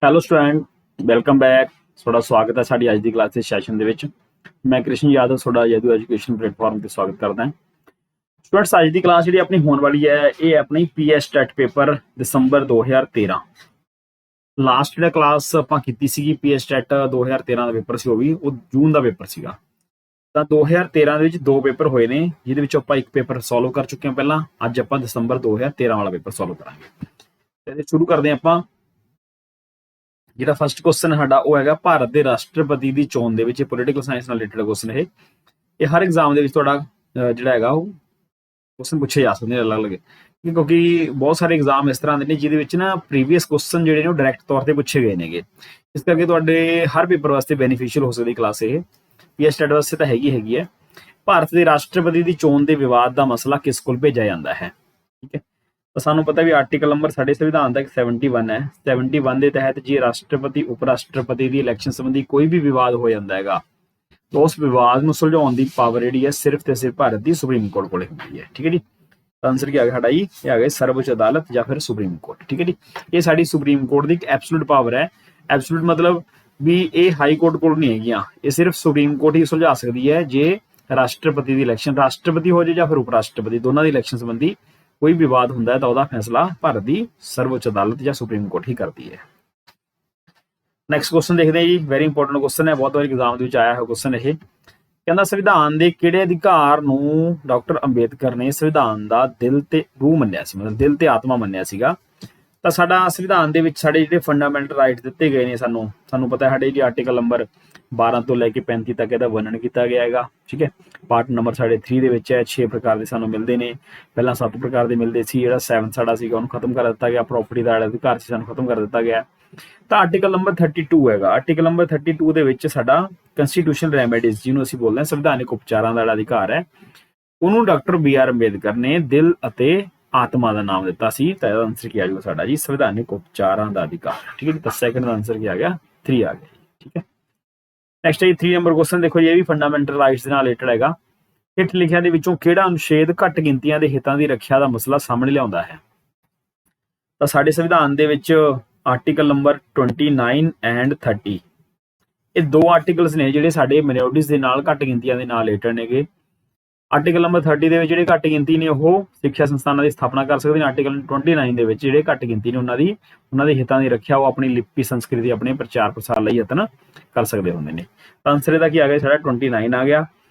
Hello student, welcome back. ਤੁਹਾਡਾ ਸਵਾਗਤ ਹੈ ਸਾਡੀ ਅੱਜ ਦੀ ਕਲਾਸ ਦੇ ਸੈਸ਼ਨ ਦੇ ਵਿੱਚ। ਮੈਂ ਕ੍ਰਿਸ਼ਨ ਯਾਦਵ ਤੁਹਾਡਾ ਯਦੂ ਐਜੂਕੇਸ਼ਨ ਪਲੇਟਫਾਰਮ ਤੇ ਸਵਾਗਤ ਕਰਦਾ ਹਾਂ। ਸਟੂਡੈਂਟਸ, ਅੱਜ ਦੀ ਕਲਾਸ ਜਿਹੜੀ ਆਪਣੀ ਹੋਣ ਵਾਲੀ ਹੈ ਇਹ ਆਪਣੀ ਪੀਐਸ ਟੈਟ ਪੇਪਰ ਦਸੰਬਰ 2013। ਲਾਸਟ ਜਿਹੜਾ ਕਲਾਸ ਆਪਾਂ ਕੀਤੀ ਸੀਗੀ ਪੀਐਸ ਟੈਟ 2013 ਦਾ ਪੇਪਰ ਸੀ, ਉਹ ਜੂਨ ਦਾ ਪੇਪਰ ਸੀਗਾ। ਤਾਂ 2013 ਦੇ ਵਿੱਚ ਦੋ ਪੇਪਰ ਹੋਏ ਨੇ, ਜਿਹਦੇ ਵਿੱਚ ਆਪਾਂ ਇੱਕ ਪੇਪਰ ਸੋਲਵ ਕਰ ਚੁੱਕੇ ਹਾਂ ਪਹਿਲਾਂ। ਅੱਜ ਆਪਾਂ ਦਸੰਬਰ 2013 ਵਾਲਾ ਪੇਪਰ ਸੋਲਵ ਕਰਾਂਗੇ। ਤੇ ਸ਼ੁਰੂ ਕਰਦੇ ਹਾਂ ਆਪਾਂ। ਜਿਹੜਾ ਫਸਟ ਕੁਐਸਚਨ ਸਾਡਾ ਉਹ ਹੈਗਾ ਭਾਰਤ ਦੇ ਰਾਸ਼ਟਰਪਤੀ ਦੀ ਚੋਣ ਦੇ ਵਿੱਚ। ਪੋਲੀਟੀਕਲ ਸਾਇੰਸ ਨਾਲ ਰਿਲੇਟਡ ਕੁਐਸਚਨ ਇਹ ਹਰ ਐਗਜ਼ਾਮ ਦੇ ਵਿੱਚ ਤੁਹਾਡਾ ਜਿਹੜਾ ਹੈਗਾ ਉਹ ਕੁਐਸਚਨ ਪੁੱਛੇ ਜਾ ਸਕਦੇ ਨੇ ਅਲੱਗ-ਅਲੱਗ, ਕਿਉਂਕਿ ਬਹੁਤ ਸਾਰੇ ਐਗਜ਼ਾਮ ਇਸ ਤਰ੍ਹਾਂ ਦੇ ਨੇ ਜਿਹਦੇ ਵਿੱਚ ਨਾ ਪ੍ਰੀਵੀਅਸ ਕੁਐਸਚਨ ਜਿਹੜੇ ਨੇ ਉਹ ਡਾਇਰੈਕਟ ਤੌਰ ਤੇ ਪੁੱਛੇ ਗਏ ਨੇਗੇ। ਇਸ ਕਰਕੇ ਤੁਹਾਡੇ ਹਰ ਪੇਪਰ ਵਾਸਤੇ ਬੈਨੀਫੀਸ਼ੀਅਲ ਹੋ ਸਕਦੀ ਕਲਾਸ ਇਹ। ਪੀਐਸ ਸਟੱਡੀ ਵਾਸਤੇ ਤਾਂ ਹੈਗੀ ਹੈ। ਭਾਰਤ ਦੇ ਰਾਸ਼ਟਰਪਤੀ ਦੀ ਚੋਣ ਦੇ ਵਿਵਾਦ ਦਾ ਮਸਲਾ ਕਿਸ ਕੋਲ ਭੇਜਿਆ ਜਾਂਦਾ ਹੈ? ਠੀਕ ਹੈ, ਤਾਂ ਸਾਨੂੰ ਪਤਾ ਵੀ ਆਰਟੀਕਲ ਨੰਬਰ ਸਾਡੇ ਸੰਵਿਧਾਨ ਦਾ 71 ਹੈ। 71 ਦੇ ਤਹਿਤ ਜੇ ਰਾਸ਼ਟਰਪਤੀ ਉਪ ਰਾਸ਼ਟਰਪਤੀ ਦੀ ਇਲੈਕਸ਼ਨ ਸੰਬੰਧੀ ਕੋਈ ਵੀ ਵਿਵਾਦ ਹੋ ਜਾਂਦਾ ਹੈਗਾ ਤਾਂ ਉਸ ਵਿਵਾਦ ਨੂੰ ਸੁਲਝਾਉਣ ਦੀ ਪਾਵਰ ਜਿਹੜੀ ਹੈ ਸਿਰਫ ਤੇ ਸਿਰਫ ਭਾਰਤ ਦੀ ਸੁਪਰੀਮ ਕੋਰਟ ਕੋਲੇ ਹੁੰਦੀ ਹੈ। ਠੀਕ ਹੈ ਜੀ, ਆਨਸਰ ਕੀ ਆ ਗਿਆ ਸਾਡਾ ਜੀ? ਇਹ ਆ ਗਿਆ ਸਰਵਉੱਚ ਅਦਾਲਤ ਜਾਂ ਫਿਰ ਸੁਪਰੀਮ ਕੋਰਟ। ਠੀਕ ਹੈ ਜੀ, ਇਹ ਸਾਡੀ ਸੁਪਰੀਮ ਕੋਰਟ ਦੀ ਇੱਕ ਐਬਸੋਲੂਟ ਪਾਵਰ ਹੈ। ਐਬਸੋਲੂਟ ਮਤਲਬ ਵੀ ਇਹ ਹਾਈ ਕੋਰਟ ਕੋਲ ਨਹੀਂ ਹੈਗੀਆਂ, ਇਹ ਸਿਰਫ ਸੁਪਰੀਮ ਕੋਰਟ ਹੀ ਸੁਲਝਾ ਸਕਦੀ ਹੈ। ਜੇ ਰਾਸ਼ਟਰਪਤੀ ਦੀ ਇਲੈਕਸ਼ਨ ਰਾਸ਼ਟਰਪਤੀ ਹੋ ਜਾਏ ਜਾਂ ਫਿਰ ਉਪ ਰਾਸ਼ਟਰਪਤੀ, ਦੋਨਾਂ ਦੀ ਇਲੈਕਸ਼ਨ ਸੰਬੰਧੀ ਕੋਈ ਵਿਵਾਦ ਹੁੰਦਾ ਹੈ ਤਾਂ ਉਹਦਾ ਫੈਸਲਾ ਭਾਰਤ ਦੀ ਸਰਵਉੱਚ ਅਦਾਲਤ ਜਾਂ ਸੁਪਰੀਮ ਕੋਰਟ ਹੀ ਕਰਦੀ ਹੈ। ਨੈਕਸਟ ਕੁਐਸਚਨ ਦੇਖਦੇ ਹਾਂ ਜੀ, ਵੈਰੀ ਇੰਪੋਰਟੈਂਟ ਕੁਐਸਚਨ ਹੈ, ਬਹੁਤ ਵਾਰੀ ਐਗਜ਼ਾਮ ਦੇ ਵਿੱਚ ਆਇਆ ਹੈ ਕੁਐਸਚਨ ਇਹ। ਕਹਿੰਦਾ ਸੰਵਿਧਾਨ ਦੇ ਕਿਹੜੇ ਅਧਿਕਾਰ ਨੂੰ ਡਾਕਟਰ ਅੰਬੇਦਕਰ ਨੇ ਸੰਵਿਧਾਨ ਦਾ ਦਿਲ ਤੇ ਰੂਹ ਮੰਨਿਆ ਸੀ, ਮਤਲਬ ਦਿਲ ਤੇ ਆਤਮਾ ਮੰਨਿਆ ਸੀਗਾ? ਤਾਂ ਸਾਡਾ ਸੰਵਿਧਾਨ ਦੇ ਵਿੱਚ ਸਾਡੇ ਜਿਹੜੇ ਫੰਡਾਮੈਂਟਲ ਰਾਈਟ ਦਿੱਤੇ ਗਏ ਨੇ ਸਾਨੂੰ ਪਤਾ ਹੈ ਸਾਡੇ ਜੀ ਆਰਟੀਕਲ ਨੰਬਰ 12 ਤੋਂ ਲੈ ਕੇ 35 ਤੱਕ ਇਹਦਾ ਵਰਣਨ ਕੀਤਾ ਗਿਆ ਹੈਗਾ। ਠੀਕ ਹੈ, ਪਾਰਟ ਨੰਬਰ ਸਾਡੇ 3 ਦੇ ਵਿੱਚ ਹੈ 6 ਪ੍ਰਕਾਰ ਦੇ ਸਾਨੂੰ ਮਿਲਦੇ ਨੇ। ਪਹਿਲਾਂ 7 ਪ੍ਰਕਾਰ ਦੇ ਮਿਲਦੇ ਸੀ, ਜਿਹੜਾ 7 ਸਾਡਾ ਸੀਗਾ ਉਹਨੂੰ ਖਤਮ ਕਰ ਦਿੱਤਾ ਗਿਆ। ਪ੍ਰਾਪਰਟੀ ਦਾ ਅਧਿਕਾਰ ਸੀ ਸਾਨੂੰ ਖਤਮ ਕਰ ਦਿੱਤਾ ਗਿਆ। ਤਾਂ ਆਰਟੀਕਲ ਨੰਬਰ 32 ਹੈਗਾ। ਆਰਟੀਕਲ ਨੰਬਰ 32 ਦੇ ਵਿੱਚ ਸਾਡਾ ਕੰਸਟੀਟਿਊਸ਼ਨਲ ਰੈਮੇਡੀਜ਼, ਜਿਹਨੂੰ ਅਸੀਂ ਬੋਲਦੇ ਹਾਂ ਸੰਵਿਧਾਨਿਕ ਉਪਚਾਰਾਂ ਦਾ ਜਿਹੜਾ ਅਧਿਕਾਰ ਹੈ, ਉਹਨੂੰ ਡਾਕਟਰ BR ਅੰਬੇਦਕਰ ਨੇ ਦਿਲ ਅਤੇ ਆਤਮਾ ਦਾ ਨਾਮ ਦਿੱਤਾ ਸੀ। ਤਾਂ ਇਹਦਾ ਆਨਸਰ ਕੀ ਆ ਜਾਊਗਾ ਸਾਡਾ ਜੀ? ਸੰਵਿਧਾਨਿਕ ਉਪਚਾਰਾਂ ਦਾ ਅਧਿਕਾਰ। ਠੀਕ ਹੈ ਜੀ, ਤਾਂ ਸੈਕੰਡ ਦਾ ਆਨਸਰ ਕੀ ਆ ਗਿਆ? 3 ਆ ਗਿਆ। ਠੀਕ ਹੈ, ਨੈਕਸਟ ਹੈ 3 ਨੰਬਰ ਕੁਐਸਚਨ। ਦੇਖੋ ਜੀ, ਇਹ ਵੀ ਫੰਡਾਮੈਂਟਲ ਰਾਈਟਸ ਦੇ ਨਾਲ ਰਿਲੇਟਡ ਹੈਗਾ। ਹੇਠ ਲਿਖਿਆਂ ਦੇ ਵਿੱਚੋਂ ਕਿਹੜਾ ਅਨੁਛੇਦ ਘੱਟ ਗਿਣਤੀਆਂ ਦੇ ਹਿੱਤਾਂ ਦੀ ਰੱਖਿਆ ਦਾ ਮਸਲਾ ਸਾਹਮਣੇ ਲਿਆਉਂਦਾ ਹੈ? ਤਾਂ ਸਾਡੇ ਸੰਵਿਧਾਨ ਦੇ ਵਿੱਚ ਆਰਟੀਕਲ ਨੰਬਰ 29 ਐਂਡ 30, ਇਹ ਦੋ ਆਰਟੀਕਲਸ ਨੇ ਜਿਹੜੇ ਸਾਡੇ ਮਾਈਨੋਰਿਟੀਜ਼ ਦੇ ਨਾਲ ਘੱਟ ਗਿਣਤੀਆਂ ਦੇ ਨਾਲ ਰਿਲੇਟਡ ਨੇਗੇ। ਆਰਟੀਕਲ ਨੰਬਰ 30 ਦੇ ਵਿੱਚ ਜਿਹੜੇ ਘੱਟ ਗਿਣਤੀ ਨੇ ਉਹ ਸਿੱਖਿਆ ਸੰਸਥਾਨਾਂ ਦੀ ਸਥਾਪਨਾ ਕਰ ਸਕਦੇ ਨੇ। ਆਰਟੀਕਲ 29 ਦੇ ਵਿੱਚ ਜਿਹੜੇ ਘੱਟ ਗਿਣਤੀ ਨੇ ਉਹਨਾਂ ਦੇ ਹਿੱਤਾਂ ਦੀ ਰੱਖਿਆ, ਉਹ ਆਪਣੀ ਲਿਪੀ ਸੰਸਕ੍ਰਿਤੀ ਆਪਣੇ ਪ੍ਰਚਾਰ ਪ੍ਰਸਾਰ ਲਈ ਯਤਨ ਕਰ ਸਕਦੇ ਹੁੰਦੇ ਨੇ। ਤਾਂ ਆਨਸਰ ਇਹਦਾ ਕੀ ਆ ਗਿਆ ਸਾਡਾ? 29 ਆ ਗਿਆ।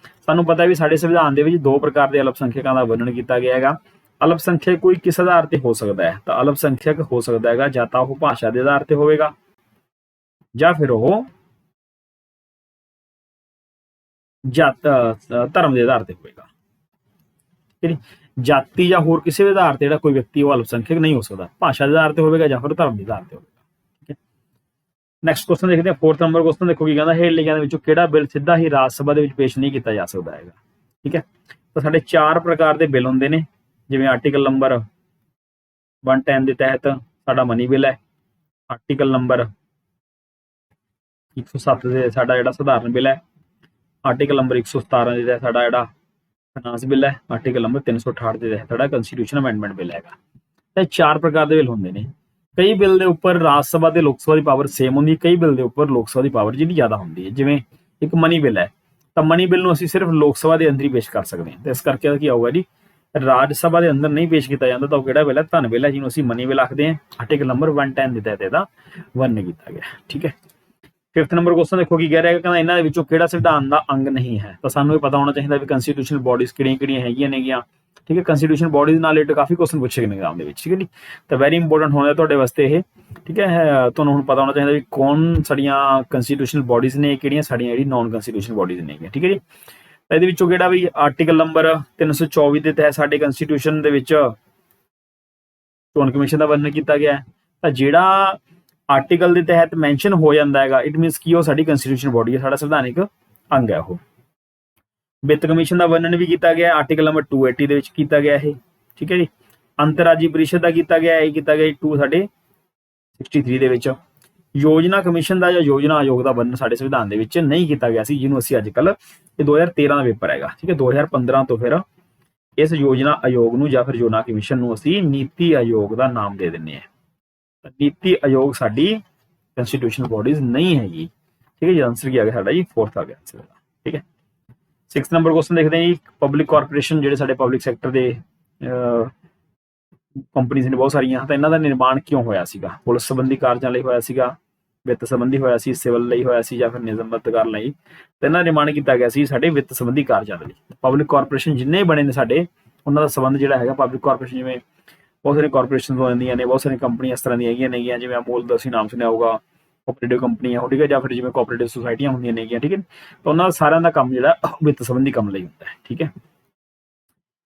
ਸਾਨੂੰ ਪਤਾ ਵੀ ਸਾਡੇ ਸੰਵਿਧਾਨ ਦੇ ਵਿੱਚ ਦੋ ਪ੍ਰਕਾਰ ਦੇ ਅਲਪਸੰਖਿਅਕਾਂ ਦਾ ਵਰਣਨ ਕੀਤਾ ਗਿਆ ਹੈਗਾ। ਅਲਪਸੰਖਿਅਕ ਕੋਈ ਕਿਸ ਆਧਾਰ ਤੇ ਹੋ ਸਕਦਾ ਹੈ? ਤਾਂ ਅਲਪਸੰਖਿਅਕ ਹੋ ਸਕਦਾ ਹੈਗਾ ਜਾਂ ਤਾਂ ਉਹ ਭਾਸ਼ਾ ਦੇ ਆਧਾਰ ਤੇ ਹੋਵੇਗਾ ਜਾਂ ਫਿਰ ਉਹ ਧਰਮ ਦੇ ਆਧਾਰ ਤੇ ਹੋਵੇਗਾ। ਜਾਤੀ ਜਾਂ ਹੋਰ ਕਿਸੇ ਵੀ ਆਧਾਰ ਤੇ ਜਿਹੜਾ ਕੋਈ ਵਿਅਕਤੀ ਉਹ ਅਲਪਸੰਖਿਅਕ ਨਹੀਂ ਹੋ ਸਕਦਾ। ਭਾਸ਼ਾ ਦੇ ਆਧਾਰ ਤੇ ਹੋਵੇਗਾ ਜਾਂ ਫਿਰ ਧਰਮ ਦੇ ਆਧਾਰ ਤੇ ਹੋਵੇਗਾ। ਠੀਕ ਹੈ, ਨੈਕਸਟ ਕੁਐਸਚਨ ਦੇਖਦੇ ਹਾਂ 4th ਨੰਬਰ ਕੁਐਸਚਨ। ਦੇਖੋ ਕੀ ਕਹਿੰਦਾ, ਹੇਠ ਲਿਖਿਆਂ ਦੇ ਵਿੱਚੋਂ ਕਿਹੜਾ ਬਿੱਲ ਸਿੱਧਾ ਹੀ ਰਾਜ ਸਭਾ ਦੇ ਵਿੱਚ ਪੇਸ਼ ਨਹੀਂ ਕੀਤਾ ਜਾ ਸਕਦਾ ਹੈਗਾ? ਠੀਕ ਹੈ, ਤਾਂ ਸਾਡੇ 4 ਪ੍ਰਕਾਰ ਦੇ ਬਿੱਲ ਹੁੰਦੇ ਨੇ। ਜਿਵੇਂ ਆਰਟੀਕਲ ਨੰਬਰ 110 ਦੇ ਤਹਿਤ ਸਾਡਾ ਮਨੀ ਬਿੱਲ ਹੈ। ਆਰਟੀਕਲ ਨੰਬਰ 107 ਦੇ ਸਾਡਾ ਜਿਹੜਾ ਸਧਾਰਨ ਬਿੱਲ ਹੈ। ਆਰਟੀਕਲ ਨੰਬਰ 117 ਦੇ ਤਹਿਤ ਸਾਡਾ ਜਿਹੜਾ ਫਾਈਨਾਂਸ ਬਿੱਲ ਹੈ। ਆਰਟੀਕਲ ਨੰਬਰ 368 ਦੇ ਤਹਿਤ ਸਾਡਾ ਕੰਸਟੀਟਿਊਸ਼ਨ ਅਮੈਂਡਮੈਂਟ ਬਿੱਲ ਹੈਗਾ। ਤਾਂ 4 ਪ੍ਰਕਾਰ ਦੇ ਬਿੱਲ ਹੁੰਦੇ ਨੇ। ਕਈ ਬਿੱਲ ਦੇ ਉੱਪਰ ਰਾਜ ਸਭਾ ਤੇ ਲੋਕ ਸਭਾ ਦੀ ਪਾਵਰ ਸੇਮ ਹੁੰਦੀ ਹੈ, ਕਈ ਬਿੱਲ ਦੇ ਉੱਪਰ ਲੋਕ ਸਭਾ ਦੀ ਪਾਵਰ ਜਿਹੜੀ ਜ਼ਿਆਦਾ ਹੁੰਦੀ ਹੈ। ਜਿਵੇਂ ਇੱਕ ਮਨੀ ਬਿੱਲ ਹੈ, ਤਾਂ ਮਨੀ ਬਿੱਲ ਨੂੰ ਅਸੀਂ ਸਿਰਫ ਲੋਕ ਸਭਾ ਦੇ ਅੰਦਰ ਹੀ ਪੇਸ਼ ਕਰ ਸਕਦੇ ਹਾਂ। ਤੇ ਇਸ ਕਰਕੇ ਕੀ ਆਊਗਾ ਜੀ? ਰਾਜ ਸਭਾ ਦੇ ਅੰਦਰ ਨਹੀਂ ਪੇਸ਼ ਕੀਤਾ ਜਾਂਦਾ ਤਾਂ ਉਹ ਕਿਹੜਾ ਬਿੱਲ ਹੈ? ਧਨ ਬਿੱਲ ਹੈ, ਜਿਹਨੂੰ ਅਸੀਂ ਮਨੀ ਬਿੱਲ ਆਖਦੇ ਹਾਂ। ਆਰਟੀਕਲ ਨੰਬਰ 110 ਦੇ ਤਹਿਤ ਇਹਦਾ ਵਰਣਨ ਕੀਤਾ ਗਿਆ। ਠੀਕ ਹੈ, 5th ਨੰਬਰ ਕੁਐਸਚਨ ਦੇਖੋ ਕੀ ਕਹਿ ਰਿਹਾ ਹੈ। ਕਹਿੰਦਾ ਇਹਨਾਂ ਦੇ ਵਿੱਚੋਂ ਕਿਹੜਾ ਸੰਵਿਧਾਨ ਦਾ ਅੰਗ ਨਹੀਂ ਹੈ? ਤਾਂ ਸਾਨੂੰ ਇਹ ਪਤਾ ਹੋਣਾ ਚਾਹੀਦਾ ਵੀ ਕੰਸਟੀਟਿਊਸ਼ਨਲ ਬੋਡੀਜ਼ ਕਿਹੜੀਆਂ ਹੈਗੀਆਂ ਨੇਗੀਆਂ। ਠੀਕ ਹੈ, ਕੰਸਟੀਟਿਊਸ਼ਨ ਬੋਡੀਜ਼ ਨਾਲ ਰਿਲੇਟਡ ਕਾਫੀ ਕੁਐਸਚਨ ਪੁੱਛੇ ਗਏ ਨੇ ਐਗਜ਼ਾਮ ਦੇ ਵਿੱਚ। ਠੀਕ ਹੈ ਜੀ, ਤਾਂ ਵੈਰੀ ਇੰਪੋਰਟੈਂਟ ਹੋਣਾ ਤੁਹਾਡੇ ਵਾਸਤੇ ਇਹ। ਠੀਕ ਹੈ, ਤੁਹਾਨੂੰ ਹੁਣ ਪਤਾ ਹੋਣਾ ਚਾਹੀਦਾ ਵੀ ਕੌਣ ਸਾਡੀਆਂ ਕੰਸਟੀਟਿਊਸ਼ਨਲ ਬੋਡੀਜ਼ ਨੇ, ਕਿਹੜੀਆਂ ਸਾਡੀਆਂ ਜਿਹੜੀ ਨਾਨ ਕੰਸਟੀਟਿਊਸ਼ਨਲ ਬੋਡੀਜ਼ ਨੇਗੀਆਂ। ਠੀਕ ਹੈ ਜੀ, ਤਾਂ ਇਹਦੇ ਵਿੱਚੋਂ ਕਿਹੜਾ ਵੀ ਆਰਟੀਕਲ ਨੰਬਰ 324 ਦੇ ਤਹਿਤ ਸਾਡੇ ਕੰਸਟੀਟਿਊਸ਼ਨ ਦੇ ਵਿੱਚ ਚੋਣ ਕਮਿਸ਼ਨ ਦਾ ਵਰਣਨ ਕੀਤਾ ਗਿਆ ਹੈ। ਤਾਂ ਜਿਹੜਾ ਆਰਟੀਕਲ ਦੇ ਤਹਿਤ ਮੈਂਸ਼ਨ ਹੋ ਜਾਂਦਾ ਹੈਗਾ, ਇਟ ਮੀਨਸ ਕਿ ਉਹ ਸਾਡੀ ਕੰਸਟੀਟਿਊਸ਼ਨ ਬੋਡੀ ਹੈ, ਸਾਡਾ ਸੰਵਿਧਾਨਿਕ ਅੰਗ ਹੈ ਉਹ। ਵਿੱਤ ਕਮਿਸ਼ਨ ਦਾ ਵਰਣਨ ਵੀ ਕੀਤਾ ਗਿਆ ਆਰਟੀਕਲ ਨੰਬਰ 280 ਦੇ ਵਿੱਚ ਕੀਤਾ ਗਿਆ ਇਹ। ਠੀਕ ਹੈ ਜੀ, ਅੰਤਰਰਾਜੀ ਪਰਿਸ਼ਦ ਦਾ ਕੀਤਾ ਗਿਆ, ਇਹ ਕੀਤਾ ਗਿਆ 263 ਦੇ ਵਿੱਚ। ਯੋਜਨਾ ਕਮਿਸ਼ਨ ਦਾ ਜਾਂ ਯੋਜਨਾ ਆਯੋਗ ਦਾ ਵਰਣਨ ਸਾਡੇ ਸੰਵਿਧਾਨ ਦੇ ਵਿੱਚ ਨਹੀਂ ਕੀਤਾ ਗਿਆ ਸੀ, ਜਿਹਨੂੰ ਅਸੀਂ ਅੱਜ ਕੱਲ੍ਹ, ਇਹ 2013 ਦਾ ਪੇਪਰ ਹੈਗਾ। ਠੀਕ ਹੈ, 2015 ਤੋਂ ਫਿਰ ਇਸ ਯੋਜਨਾ ਆਯੋਗ ਨੂੰ ਜਾਂ ਫਿਰ ਯੋਜਨਾ ਕਮਿਸ਼ਨ ਨੂੰ ਅਸੀਂ ਨੀਤੀ ਆਯੋਗ ਦਾ ਨਾਮ ਦੇ ਦਿੰਦੇ ਹਾਂ। ਨੀਤੀ ਆਯੋਗ ਸਾਡੀ कॉन्स्टिट्यूशनल बॉडीज नहीं हैगी। ठीक है जी, आंसर क्या आ गया साडा जी, फोर्थ आ गया आंसर। ठीक है, 6 नंबर क्वेश्चन देखते हैं जी। पब्लिक कारपोरेशन ਜਿਹੜੇ ਸਾਡੇ ਪਬਲਿਕ ਸੈਕਟਰ ਦੇ ਕੰਪਨੀਆਂ ਨੇ ਬਹੁਤ ਸਾਰੀਆਂ, ਤਾਂ ਇਹਨਾਂ ਦਾ ਨਿਰਮਾਣ ਕਿਉਂ ਹੋਇਆ ਸੀਗਾ? ਪੁਲਿਸ ਸੰਬੰਧੀ ਕਾਰਜਾਂ ਲਈ ਹੋਇਆ ਸੀਗਾ, ਵਿੱਤ ਸੰਬੰਧੀ ਹੋਇਆ ਸੀ, ਸਿਵਲ ਲਈ ਹੋਇਆ ਸੀ, ਜਾਂ ਫਿਰ ਨਿਯਮਬੱਧ ਕਰਨ ਲਈ? ਤੇ ਇਹਨਾਂ ਦਾ ਨਿਰਮਾਣ ਕੀਤਾ ਗਿਆ ਸੀ ਸਾਡੇ ਵਿੱਤ ਸੰਬੰਧੀ ਕਾਰਜਾਂ ਦੇ ਲਈ। ਪਬਲਿਕ ਕਾਰਪੋਰੇਸ਼ਨ ਜਿੰਨੇ ਬਣੇ ਨੇ ਸਾਡੇ, ਉਹਨਾਂ ਦਾ ਸੰਬੰਧ ਜਿਹੜਾ ਹੈਗਾ ਪਬਲਿਕ ਕਾਰਪੋਰੇਸ਼ਨ, ਜਿਵੇਂ ਬਹੁਤ ਸਾਰੀਆਂ ਕਾਰਪੋਰੇਸ਼ਨ ਹੋ ਜਾਂਦੀਆਂ ਨੇ, ਬਹੁਤ ਸਾਰੀਆਂ ਕੰਪਨੀਆਂ ਇਸ ਤਰ੍ਹਾਂ ਦੀਆਂ ਹੈਗੀਆਂ ਨੇਗੀਆਂ, ਜਿਵੇਂ ਅਮੂਲ ਦਾ ਅਸੀਂ ਨਾਮ ਸੁਣਿਆ ਹੋਊਗਾ, ਕੋਆਪਰੇਟਿਵ ਕੰਪਨੀਆਂ ਹੋ, ਠੀਕ ਹੈ, ਜਾਂ ਫਿਰ ਜਿਵੇਂ ਕੋਆਪਰੇਟਿਵ ਸੁਸਾਇਟੀਆਂ ਹੁੰਦੀਆਂ ਨੇਗੀਆਂ। ਠੀਕ ਹੈ, ਤਾਂ ਉਹਨਾਂ ਸਾਰਿਆਂ ਦਾ ਕੰਮ ਜਿਹੜਾ ਵਿੱਤ ਸੰਬੰਧੀ ਕੰਮ ਲਈ ਹੁੰਦਾ ਹੈ। ਠੀਕ ਹੈ,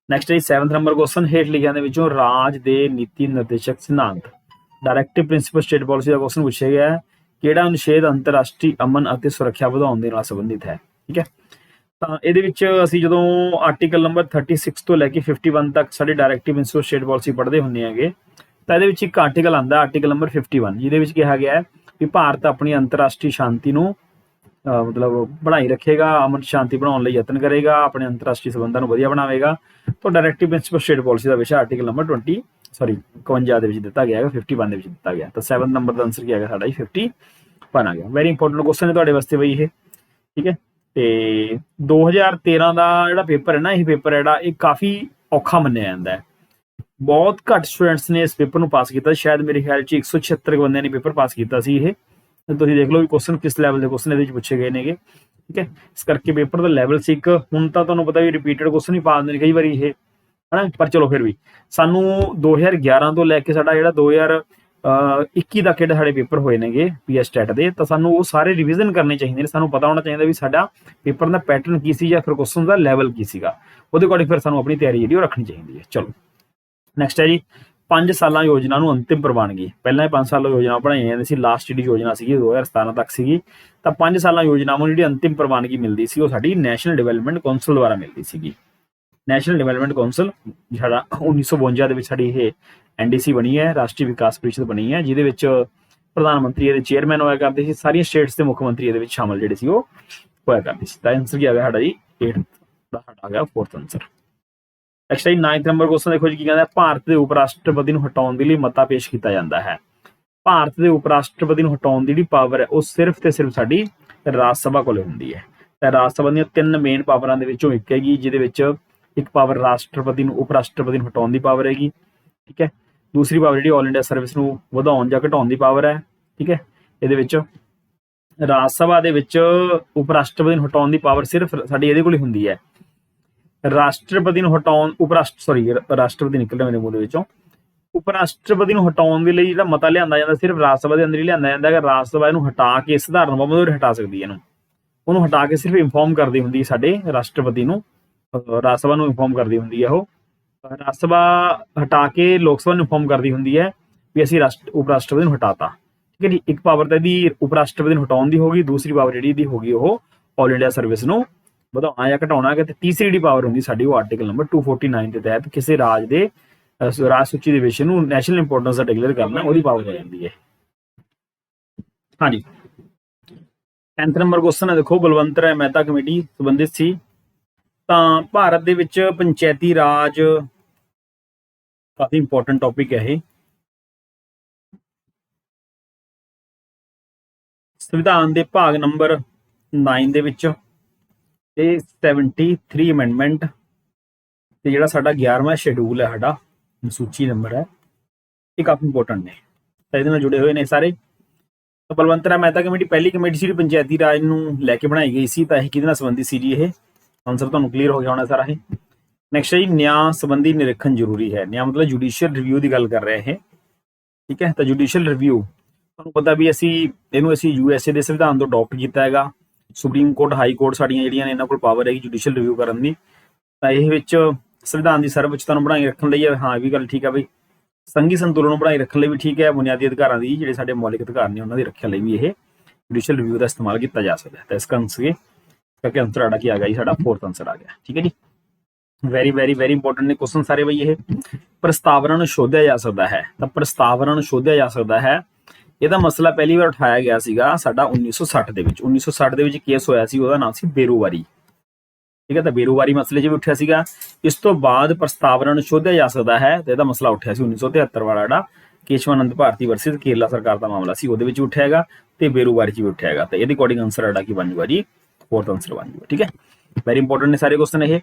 ਨੈਕਸਟ ਹੈ 7th ਨੰਬਰ ਕੁਐਸਚਨ। ਹੇਠ ਲਿਖਿਆਂ ਦੇ ਵਿੱਚੋਂ ਰਾਜ ਦੇ ਨੀਤੀ ਨਿਰਦੇਸ਼ਕ ਸਿਧਾਂਤ ਡਾਇਰੈਕਟਿਵ ਪ੍ਰਿੰਸੀਪਲ ਸਟੇਟ ਪਾਲਿਸੀ ਦਾ ਕੁਐਸਚਨ ਪੁੱਛਿਆ ਗਿਆ ਹੈ। ਕਿਹੜਾ ਅਨੁਛੇਦ ਅੰਤਰਰਾਸ਼ਟਰੀ ਅਮਨ ਅਤੇ ਸੁਰੱਖਿਆ ਵਧਾਉਣ ਦੇ ਨਾਲ ਸੰਬੰਧਿਤ ਹੈ? ਠੀਕ ਹੈ, ਤਾਂ ਇਹਦੇ ਵਿੱਚ ਅਸੀਂ ਜਦੋਂ ਆਰਟੀਕਲ ਨੰਬਰ 36 ਤੋਂ ਲੈ ਕੇ 51 ਤੱਕ ਸਾਡੇ ਡਾਇਰੈਕਟਿਵ ਪ੍ਰਿੰਸੀਪਲ ਸਟੇਟ ਪਾਲਿਸੀ ਪੜ੍ਹਦੇ ਹੁੰਦੇ ਹੈਗੇ, ਤਾਂ ਇਹਦੇ ਵਿੱਚ ਇੱਕ ਆਰਟੀਕਲ ਆਉਂਦਾ, ਆਰਟੀਕਲ ਨੰਬਰ 51, ਜਿਹਦੇ ਵਿੱਚ ਕਿਹਾ ਗਿਆ ਹੈ ਕਿ ਭਾਰਤ ਆਪਣੀ ਅੰਤਰਰਾਸ਼ਟਰੀ ਸ਼ਾਂਤੀ ਨੂੰ ਮਤਲਬ ਬਣਾਈ ਰੱਖੇਗਾ, ਅਮਨ ਸ਼ਾਂਤੀ ਬਣਾਉਣ ਲਈ ਯਤਨ ਕਰੇਗਾ, ਆਪਣੇ ਅੰਤਰਰਾਸ਼ਟਰੀ ਸੰਬੰਧਾਂ ਨੂੰ ਵਧੀਆ ਬਣਾਵੇਗਾ। ਤਾਂ ਡਾਇਰੈਕਟਿਵ ਪ੍ਰਿੰਸੀਪਲ ਸਟੇਟ ਪਾਲਿਸੀ ਦਾ ਵਿਸ਼ਾ ਆਰਟੀਕਲ ਨੰਬਰ 51 ਦੇ ਵਿੱਚ ਦਿੱਤਾ ਗਿਆ ਹੈਗਾ, 51 ਦੇ ਵਿੱਚ ਦਿੱਤਾ ਗਿਆ। ਤਾਂ 7 ਨੰਬਰ ਦਾ ਆਨਸਰ ਕੀ ਹੈਗਾ ਸਾਡਾ ਜੀ, 51 ਆ ਗਿਆ। ਵੈਰੀ ਇੰਪੋਰਟੈਂਟ ਕੁਐਸਚਨ ਹੈ ਤੁਹਾਡੇ ਵਾਸਤੇ ਬਈ ਇਹ। ਠੀਕ ਹੈ, ਤੇ 2013 ਦਾ ਜਿਹੜਾ ਪੇਪਰ ਹੈ ਨਾ, ਇਹ ਪੇਪਰ ਜਿਹੜਾ ਇਹ ਕਾਫੀ ਔਖਾ ਮੰਨਿਆ ਜਾਂਦਾ ਹੈ। ਬਹੁਤ ਘੱਟ ਸਟੂਡੈਂਟਸ ਨੇ ਇਸ ਪੇਪਰ ਨੂੰ ਪਾਸ ਕੀਤਾ, ਸ਼ਾਇਦ ਮੇਰੇ ਖਿਆਲ 'ਚ 176 ਬੰਦਿਆਂ ਨੇ ਪੇਪਰ ਪਾਸ ਕੀਤਾ ਸੀ ਇਹ। ਤੁਸੀਂ ਦੇਖ ਲਓ ਵੀ ਕੁਐਸਚਨ ਕਿਸ ਲੈਵਲ ਦੇ ਕੁਐਸਚਨ ਇਹਦੇ ਵਿੱਚ ਪੁੱਛੇ ਗਏ ਨੇਗੇ। ਠੀਕ ਹੈ, ਇਸ ਕਰਕੇ ਪੇਪਰ ਦਾ ਲੈਵਲ ਸੀ ਇੱਕ। ਹੁਣ ਤਾਂ ਤੁਹਾਨੂੰ ਪਤਾ ਵੀ ਰਿਪੀਟਡ ਕੁਐਸਚਨ ਹੀ ਪਾ ਦਿੰਦੇ ਨੇ ਕਈ ਵਾਰੀ ਇਹ, ਹਨਾ, ਪਰ ਚਲੋ ਫਿਰ ਵੀ ਸਾਨੂੰ 2011 ਤੋਂ ਲੈ ਕੇ ਸਾਡਾ ਜਿਹੜਾ 2021 ਤੱਕ ਜਿਹੜੇ ਸਾਡੇ ਪੇਪਰ ਹੋਏ ਨੇਗੇ ਪੀਐਸ ਸਟੈਟ ਦੇ, ਤਾਂ ਸਾਨੂੰ ਉਹ ਸਾਰੇ ਰਿਵੀਜ਼ਨ ਕਰਨੇ ਚਾਹੀਦੇ ਨੇ। ਸਾਨੂੰ ਪਤਾ ਹੋਣਾ ਚਾਹੀਦਾ ਵੀ ਸਾਡਾ ਪੇਪਰ ਦਾ ਪੈਟਰਨ ਕੀ ਸੀ, ਜਾਂ ਫਿਰ ਕੁਐਸਚਨ ਦਾ ਲੈਵਲ ਕੀ ਸੀਗਾ, ਉਹਦੇ ਅਕੋਰਡਿੰਗ ਫਿਰ ਸਾਨੂੰ ਆਪਣੀ ਤਿਆਰੀ ਜਿਹੜੀ ਉਹ ਰੱਖਣੀ ਚਾਹੀਦੀ ਹੈ। ਚਲੋ ਨੈਕਸਟ ਹੈ ਜੀ 5 ਸਾਲਾਂ ਯੋਜਨਾ ਨੂੰ ਅੰਤਿਮ ਪ੍ਰਵਾਨਗੀ। ਪਹਿਲਾਂ ਇਹ 5 ਸਾਲਾਂ ਯੋਜਨਾ ਬਣਾਈਆਂ ਜਾਂਦੀ ਸੀ, ਲਾਸਟ ਜਿਹੜੀ ਯੋਜਨਾ ਸੀਗੀ 2017 ਤੱਕ ਸੀਗੀ। ਤਾਂ 5 ਸਾਲਾਂ ਯੋਜਨਾਵਾਂ ਨੂੰ ਜਿਹੜੀ ਅੰਤਿਮ ਪ੍ਰਵਾਨਗੀ ਮਿਲਦੀ ਸੀ ਉਹ ਸਾਡੀ ਨੈਸ਼ਨਲ ਡਿਵੈਲਪਮੈਂਟ ਕੌਂਸਲ ਦੁਆਰਾ ਮਿਲਦੀ ਸੀਗੀ। ਨੈਸ਼ਨਲ ਡਿਵੈਲਪਮੈਂਟ ਕੌਂਸਲ ਸਾਡਾ 1952 ਦੇ ਵਿੱਚ ਸਾਡੀ ਇਹ ਐਨਡੀਸੀ ਬਣੀ ਹੈ, ਰਾਸ਼ਟਰੀ ਵਿਕਾਸ ਪਰਿਸ਼ਦ ਬਣੀ ਹੈ, ਜਿਹਦੇ ਵਿੱਚ ਪ੍ਰਧਾਨ ਮੰਤਰੀ ਇਹਦੇ ਚੇਅਰਮੈਨ ਹੋਇਆ ਕਰਦੇ ਸੀ। ਸਾਰੀਆਂ ਸਟੇਟਸ ਦੇ ਮੁੱਖ ਮੰਤਰੀ ਇਹਦੇ ਵਿੱਚ ਸ਼ਾਮਲ ਜਿਹੜੇ ਸੀ ਉਹ ਹੋਇਆ ਕਰਦੇ ਸੀ। ਤਾਂ ਆਨਸਰ ਕੀ ਆ ਗਿਆ ਸਾਡਾ ਜੀ 8th ਦਾ ਸਾਡਾ ਆ ਗਿਆ 4th ਆਨਸਰ। ਨੈਕਸਟ ਹੈ 9th ਨੰਬਰ ਕੁਐਸਚਨ ਦੇਖੋ ਜੀ, ਕੀ ਕਹਿੰਦਾ, ਭਾਰਤ ਦੇ ਉਪ ਰਾਸ਼ਟਰਪਤੀ ਨੂੰ ਹਟਾਉਣ ਦੇ ਲਈ ਮਤਾ ਪੇਸ਼ ਕੀਤਾ ਜਾਂਦਾ ਹੈ। ਭਾਰਤ ਦੇ ਉਪ ਰਾਸ਼ਟਰਪਤੀ ਨੂੰ ਹਟਾਉਣ ਦੀ ਜਿਹੜੀ ਪਾਵਰ ਹੈ ਉਹ ਸਿਰਫ ਤੇ ਸਿਰਫ ਸਾਡੀ ਰਾਜ ਸਭਾ ਕੋਲ ਹੁੰਦੀ ਹੈ। ਤਾਂ ਰਾਜ ਸਭਾ ਦੀਆਂ 3 ਮੇਨ ਪਾਵਰਾਂ ਦੇ ਵਿੱਚੋਂ ਇੱਕ ਹੈਗੀ, ਜਿਹਦੇ ਵਿੱਚ ਇੱਕ ਪਾਵਰ ਰਾਸ਼ਟਰਪਤੀ ਨੂੰ ਉਪ ਰਾਸ਼ਟਰਪਤੀ ਨੂੰ ਹਟਾਉਣ ਦੀ ਪਾਵਰ ਹੈਗੀ। ਠੀਕ ਹੈ, ਦੂਸਰੀ ਪਾਵਰ ਜਿਹੜੀ ਆਲ ਇੰਡੀਆ ਸਰਵਿਸ ਨੂੰ ਵਧਾਉਣ ਜਾਂ ਘਟਾਉਣ ਦੀ ਪਾਵਰ ਹੈ। ਠੀਕ ਹੈ, ਇਹਦੇ ਵਿੱਚ ਰਾਜ ਸਭਾ ਦੇ ਵਿੱਚ ਉਪ ਰਾਸ਼ਟਰਪਤੀ ਨੂੰ ਹਟਾਉਣ ਦੀ ਪਾਵਰ ਸਿਰਫ ਸਾਡੀ ਇਹਦੇ ਕੋਲ ਹੀ ਹੁੰਦੀ ਹੈ। ਰਾਸ਼ਟਰਪਤੀ ਨੂੰ ਹਟਾਉਣ ਰਾਸ਼ਟਰਪਤੀ ਨਿਕਲ ਰਿਹਾ ਮੇਰੇ ਮੂੰਹ ਦੇ ਵਿੱਚੋਂ। ਉਪ ਰਾਸ਼ਟਰਪਤੀ ਨੂੰ ਹਟਾਉਣ ਦੇ ਲਈ ਜਿਹੜਾ ਮਤਾ ਲਿਆਂਦਾ ਜਾਂਦਾ ਸਿਰਫ ਰਾਜ ਸਭਾ ਦੇ ਅੰਦਰ ਹੀ ਲਿਆਂਦਾ ਜਾਂਦਾ ਹੈ। ਰਾਜ ਸਭਾ ਇਹਨੂੰ ਹਟਾ ਕੇ ਸਧਾਰਨ ਬਹੁਮਤ ਨਾਲ ਹਟਾ ਸਕਦੀ ਹੈ, ਉਹਨੂੰ ਹਟਾ ਕੇ ਸਿਰਫ ਇਨਫੋਰਮ ਕਰਦੀ ਹੁੰਦੀ ਹੈ ਸਾਡੇ ਰਾਸ਼ਟਰਪਤੀ ਨੂੰ, ਰਾਜ ਸਭਾ ਨੂੰ ਇਨਫੋਰਮ ਕਰਦੀ ਹੁੰਦੀ ਹੈ ਉਹ। ਰਾਜ ਸਭਾ ਹਟਾ ਕੇ ਲੋਕ ਸਭਾ ਨੂੰ ਇਨਫੋਰਮ ਕਰਦੀ ਹੁੰਦੀ ਹੈ ਵੀ ਅਸੀਂ ਉਪ ਰਾਸ਼ਟਰਪਤੀ ਨੂੰ ਹਟਾਤਾ। ਠੀਕ ਹੈ ਜੀ, ਇੱਕ ਪਾਵਰ ਤਾਂ ਇਹਦੀ ਉਪ ਰਾਸ਼ਟਰਪਤੀ ਨੂੰ ਹਟਾਉਣ ਦੀ ਹੋਗੀ, ਦੂਸਰੀ ਪਾਵਰ ਜਿਹੜੀ ਇਹਦੀ ਹੋਗੀ ਉਹ ਆਲ ਇੰਡੀਆ ਸਰਵਿਸ ਨੂੰ ਵਧਾਉਣਾ ਜਾਂ ਘਟਾਉਣਾ। ਤੇ ਤੀਸਰੀ ਜਿਹੜੀ ਪਾਵਰ ਹੁੰਦੀ ਸਾਡੀ ਉਹ ਆਰਟੀਕਲ ਨੰਬਰ 249 ਦੇ ਤਹਿਤ ਕਿਸੇ ਰਾਜ ਦੇ ਰਾਜ ਸੂਚੀ ਦੇ ਵਿਸ਼ੇ ਨੂੰ ਨੈਸ਼ਨਲ ਇੰਪੋਰਟੈਂਸ ਦਾ ਡਿਕਲੇਅਰ ਕਰਨਾ, ਉਹਦੀ ਪਾਵਰ ਹੋ ਜਾਂਦੀ ਹੈ। ਹਾਂਜੀ 10th ਨੰਬਰ ਕੁਐਸਚਨ ਹੈ ਦੇਖੋ, ਬਲਵੰਤ ਰਾਏ ਮਹਿਤਾ ਕਮੇਟੀ ਸੰਬੰਧਿਤ ਸੀ। ਤਾਂ ਭਾਰਤ ਦੇ ਵਿੱਚ ਪੰਚਾਇਤੀ ਰਾਜ ਕਾਫੀ ਇੰਪੋਰਟੈਂਟ ਟੌਪਿਕ ਹੈ ਇਹ। ਸੰਵਿਧਾਨ ਦੇ ਭਾਗ ਨੰਬਰ 9 ਦੇ ਵਿੱਚ ਤੇ 73 ਅਮੈਂਡਮੈਂਟ ਤੇ ਜਿਹੜਾ ਸਾਡਾ 11ਵਾਂ ਸ਼ੈਡਿਊਲ ਹੈ ਸਾਡਾ ਸੂਚੀ ਨੰਬਰ ਹੈ, ਇਹ ਕਾਫੀ ਇੰਪੋਰਟੈਂਟ ਨੇ, ਤਾਂ ਇਹਦੇ ਨਾਲ ਜੁੜੇ ਹੋਏ ਨੇ ਸਾਰੇ। ਤਾਂ ਬਲਵੰਤ ਰਾਏ ਮਹਿਤਾ ਕਮੇਟੀ ਪਹਿਲੀ ਕਮੇਟੀ ਸੀ ਪੰਚਾਇਤੀ ਰਾਜ ਨੂੰ ਲੈ ਕੇ ਬਣਾਈ ਗਈ ਸੀ। ਤਾਂ ਇਹ ਕਿਹਦੇ ਨਾਲ ਸੰਬੰਧਿਤ ਸੀ ਜੀ? ਇਹ ਆਨਸਰ ਤੁਹਾਨੂੰ ਕਲੀਅਰ ਹੋ ਗਿਆ ਹੋਣਾ ਸਾਰਾ ਇਹ। ਨੈਕਸਟ ਹੈ ਜੀ ਨਿਆਂ ਸੰਬੰਧੀ ਨਿਰੀਖਣ ਜ਼ਰੂਰੀ ਹੈ। ਨਿਆਂ ਮਤਲਬ ਜੁਡੀਸ਼ੀਅਲ ਰਿਵਿਊ ਦੀ ਗੱਲ ਕਰ ਰਹੇ ਇਹ। ਠੀਕ ਹੈ, ਤਾਂ ਜੁਡੀਸ਼ੀਅਲ ਰਿਵਿਊ ਤੁਹਾਨੂੰ ਪਤਾ ਵੀ ਅਸੀਂ USA ਦੇ ਸੰਵਿਧਾਨ ਤੋਂ ਅਡਾਪਟ ਕੀਤਾ ਹੈਗਾ। ਸੁਪਰੀਮ ਕੋਰਟ, ਹਾਈ ਕੋਰਟ ਸਾਡੀਆਂ ਜਿਹੜੀਆਂ ਨੇ ਇਹਨਾਂ ਕੋਲ ਪਾਵਰ ਹੈਗੀ ਜੁਡੀਸ਼ੀਅਲ ਰਿਵਿਊ ਕਰਨ ਦੀ। ਤਾਂ ਇਹ ਵਿੱਚ ਸੰਵਿਧਾਨ ਦੀ ਸਰਵਉੱਚਤਾ ਨੂੰ ਬਣਾਈ ਰੱਖਣ ਲਈ ਹਾਂ ਇਹ ਵੀ ਗੱਲ ਠੀਕ ਹੈ ਬਈ, ਸੰਘੀ ਸੰਤੁਲਨ ਨੂੰ ਬਣਾਈ ਰੱਖਣ ਲਈ ਵੀ ਠੀਕ ਹੈ, ਬੁਨਿਆਦੀ ਅਧਿਕਾਰਾਂ ਦੀ ਜਿਹੜੇ ਸਾਡੇ ਮੌਲਿਕ ਅਧਿਕਾਰ ਨੇ ਉਹਨਾਂ ਦੀ ਰੱਖਿਆ ਲਈ ਵੀ ਇਹ ਜੁਡੀਸ਼ੀਅਲ ਰਿਵਿਊ ਦਾ ਇਸਤੇਮਾਲ ਕੀਤਾ ਜਾ ਸਕਦਾ ਹੈ। ਤਾਂ ਇਸ ਕਰਕੇ ਆਨਸਰ ਸਾਡਾ ਕੀ ਆ ਗਿਆ ਜੀ? ਸਾਡਾ 4th ਆਨਸਰ ਆ ਗਿਆ। ਠੀਕ ਹੈ ਜੀ, ਵੈਰੀ ਵੈਰੀ ਵੈਰੀ ਇੰਪੋਰਟੈਂਟ ਨੇ ਕੁਐਸਚਨ ਸਾਰੇ ਬਈ ਇਹ। ਪ੍ਰਸਤਾਵਨਾ ਨੂੰ ਸ਼ੋਧਿਆ ਜਾ ਸਕਦਾ ਹੈ। ਤਾਂ ਪ੍ਰਸਤਾਵਨਾ ਨੂੰ ਸ਼ੋਧਿਆ ਜਾ ਸਕਦਾ ਹੈ, ਇਹਦਾ ਮਸਲਾ ਪਹਿਲੀ ਵਾਰ ਉਠਾਇਆ ਗਿਆ ਸੀਗਾ ਸਾਡਾ 1960 ਦੇ ਵਿੱਚ। 1960 ਦੇ ਵਿੱਚ ਕੇਸ ਹੋਇਆ ਸੀ, ਉਹਦਾ ਨਾਮ ਸੀ ਬੇਰੋਵਾਰੀ। ਠੀਕ ਹੈ, ਤਾਂ ਬੇਰੋਵਾਰੀ ਮਸਲੇ 'ਚ ਵੀ ਉੱਠਿਆ ਸੀਗਾ। ਇਸ ਤੋਂ ਬਾਅਦ ਪ੍ਰਸਤਾਵਨਾ ਨੂੰ ਸ਼ੋਧਿਆ ਜਾ ਸਕਦਾ ਹੈ, ਤੇ ਇਹਦਾ ਮਸਲਾ ਉੱਠਿਆ ਸੀ 1973 ਵਾਲਾ ਜਿਹੜਾ ਕੇਸ਼ਵਾਨੰਦ ਭਾਰਤੀ ਵਰਸਸ ਕੇਰਲਾ ਸਰਕਾਰ ਦਾ ਮਾਮਲਾ ਸੀ, ਉਹਦੇ ਵਿੱਚ ਉੱਠਿਆ ਹੈਗਾ, ਤੇ ਬੇਰੁਬਾਰੀ 'ਚ ਵੀ ਉੱਠਿਆ ਹੈਗਾ। ਤਾਂ ਇਹਦੇ ਅਕੋਰਡਿੰਗ ਆਨਸਰ ਸਾਡਾ ਕੀ ਬਣ ਜੂਗਾ ਜੀ, ਫੋਰਥ ਆਨਸਰ ਬਣ ਜੂਗਾ। ਠੀਕ ਹੈ, ਵੈਰੀ ਇੰਪੋਰਟੈਂਟ ਨੇ ਸਾਰੇ ਕੁਐਸਚਨ ਇਹ।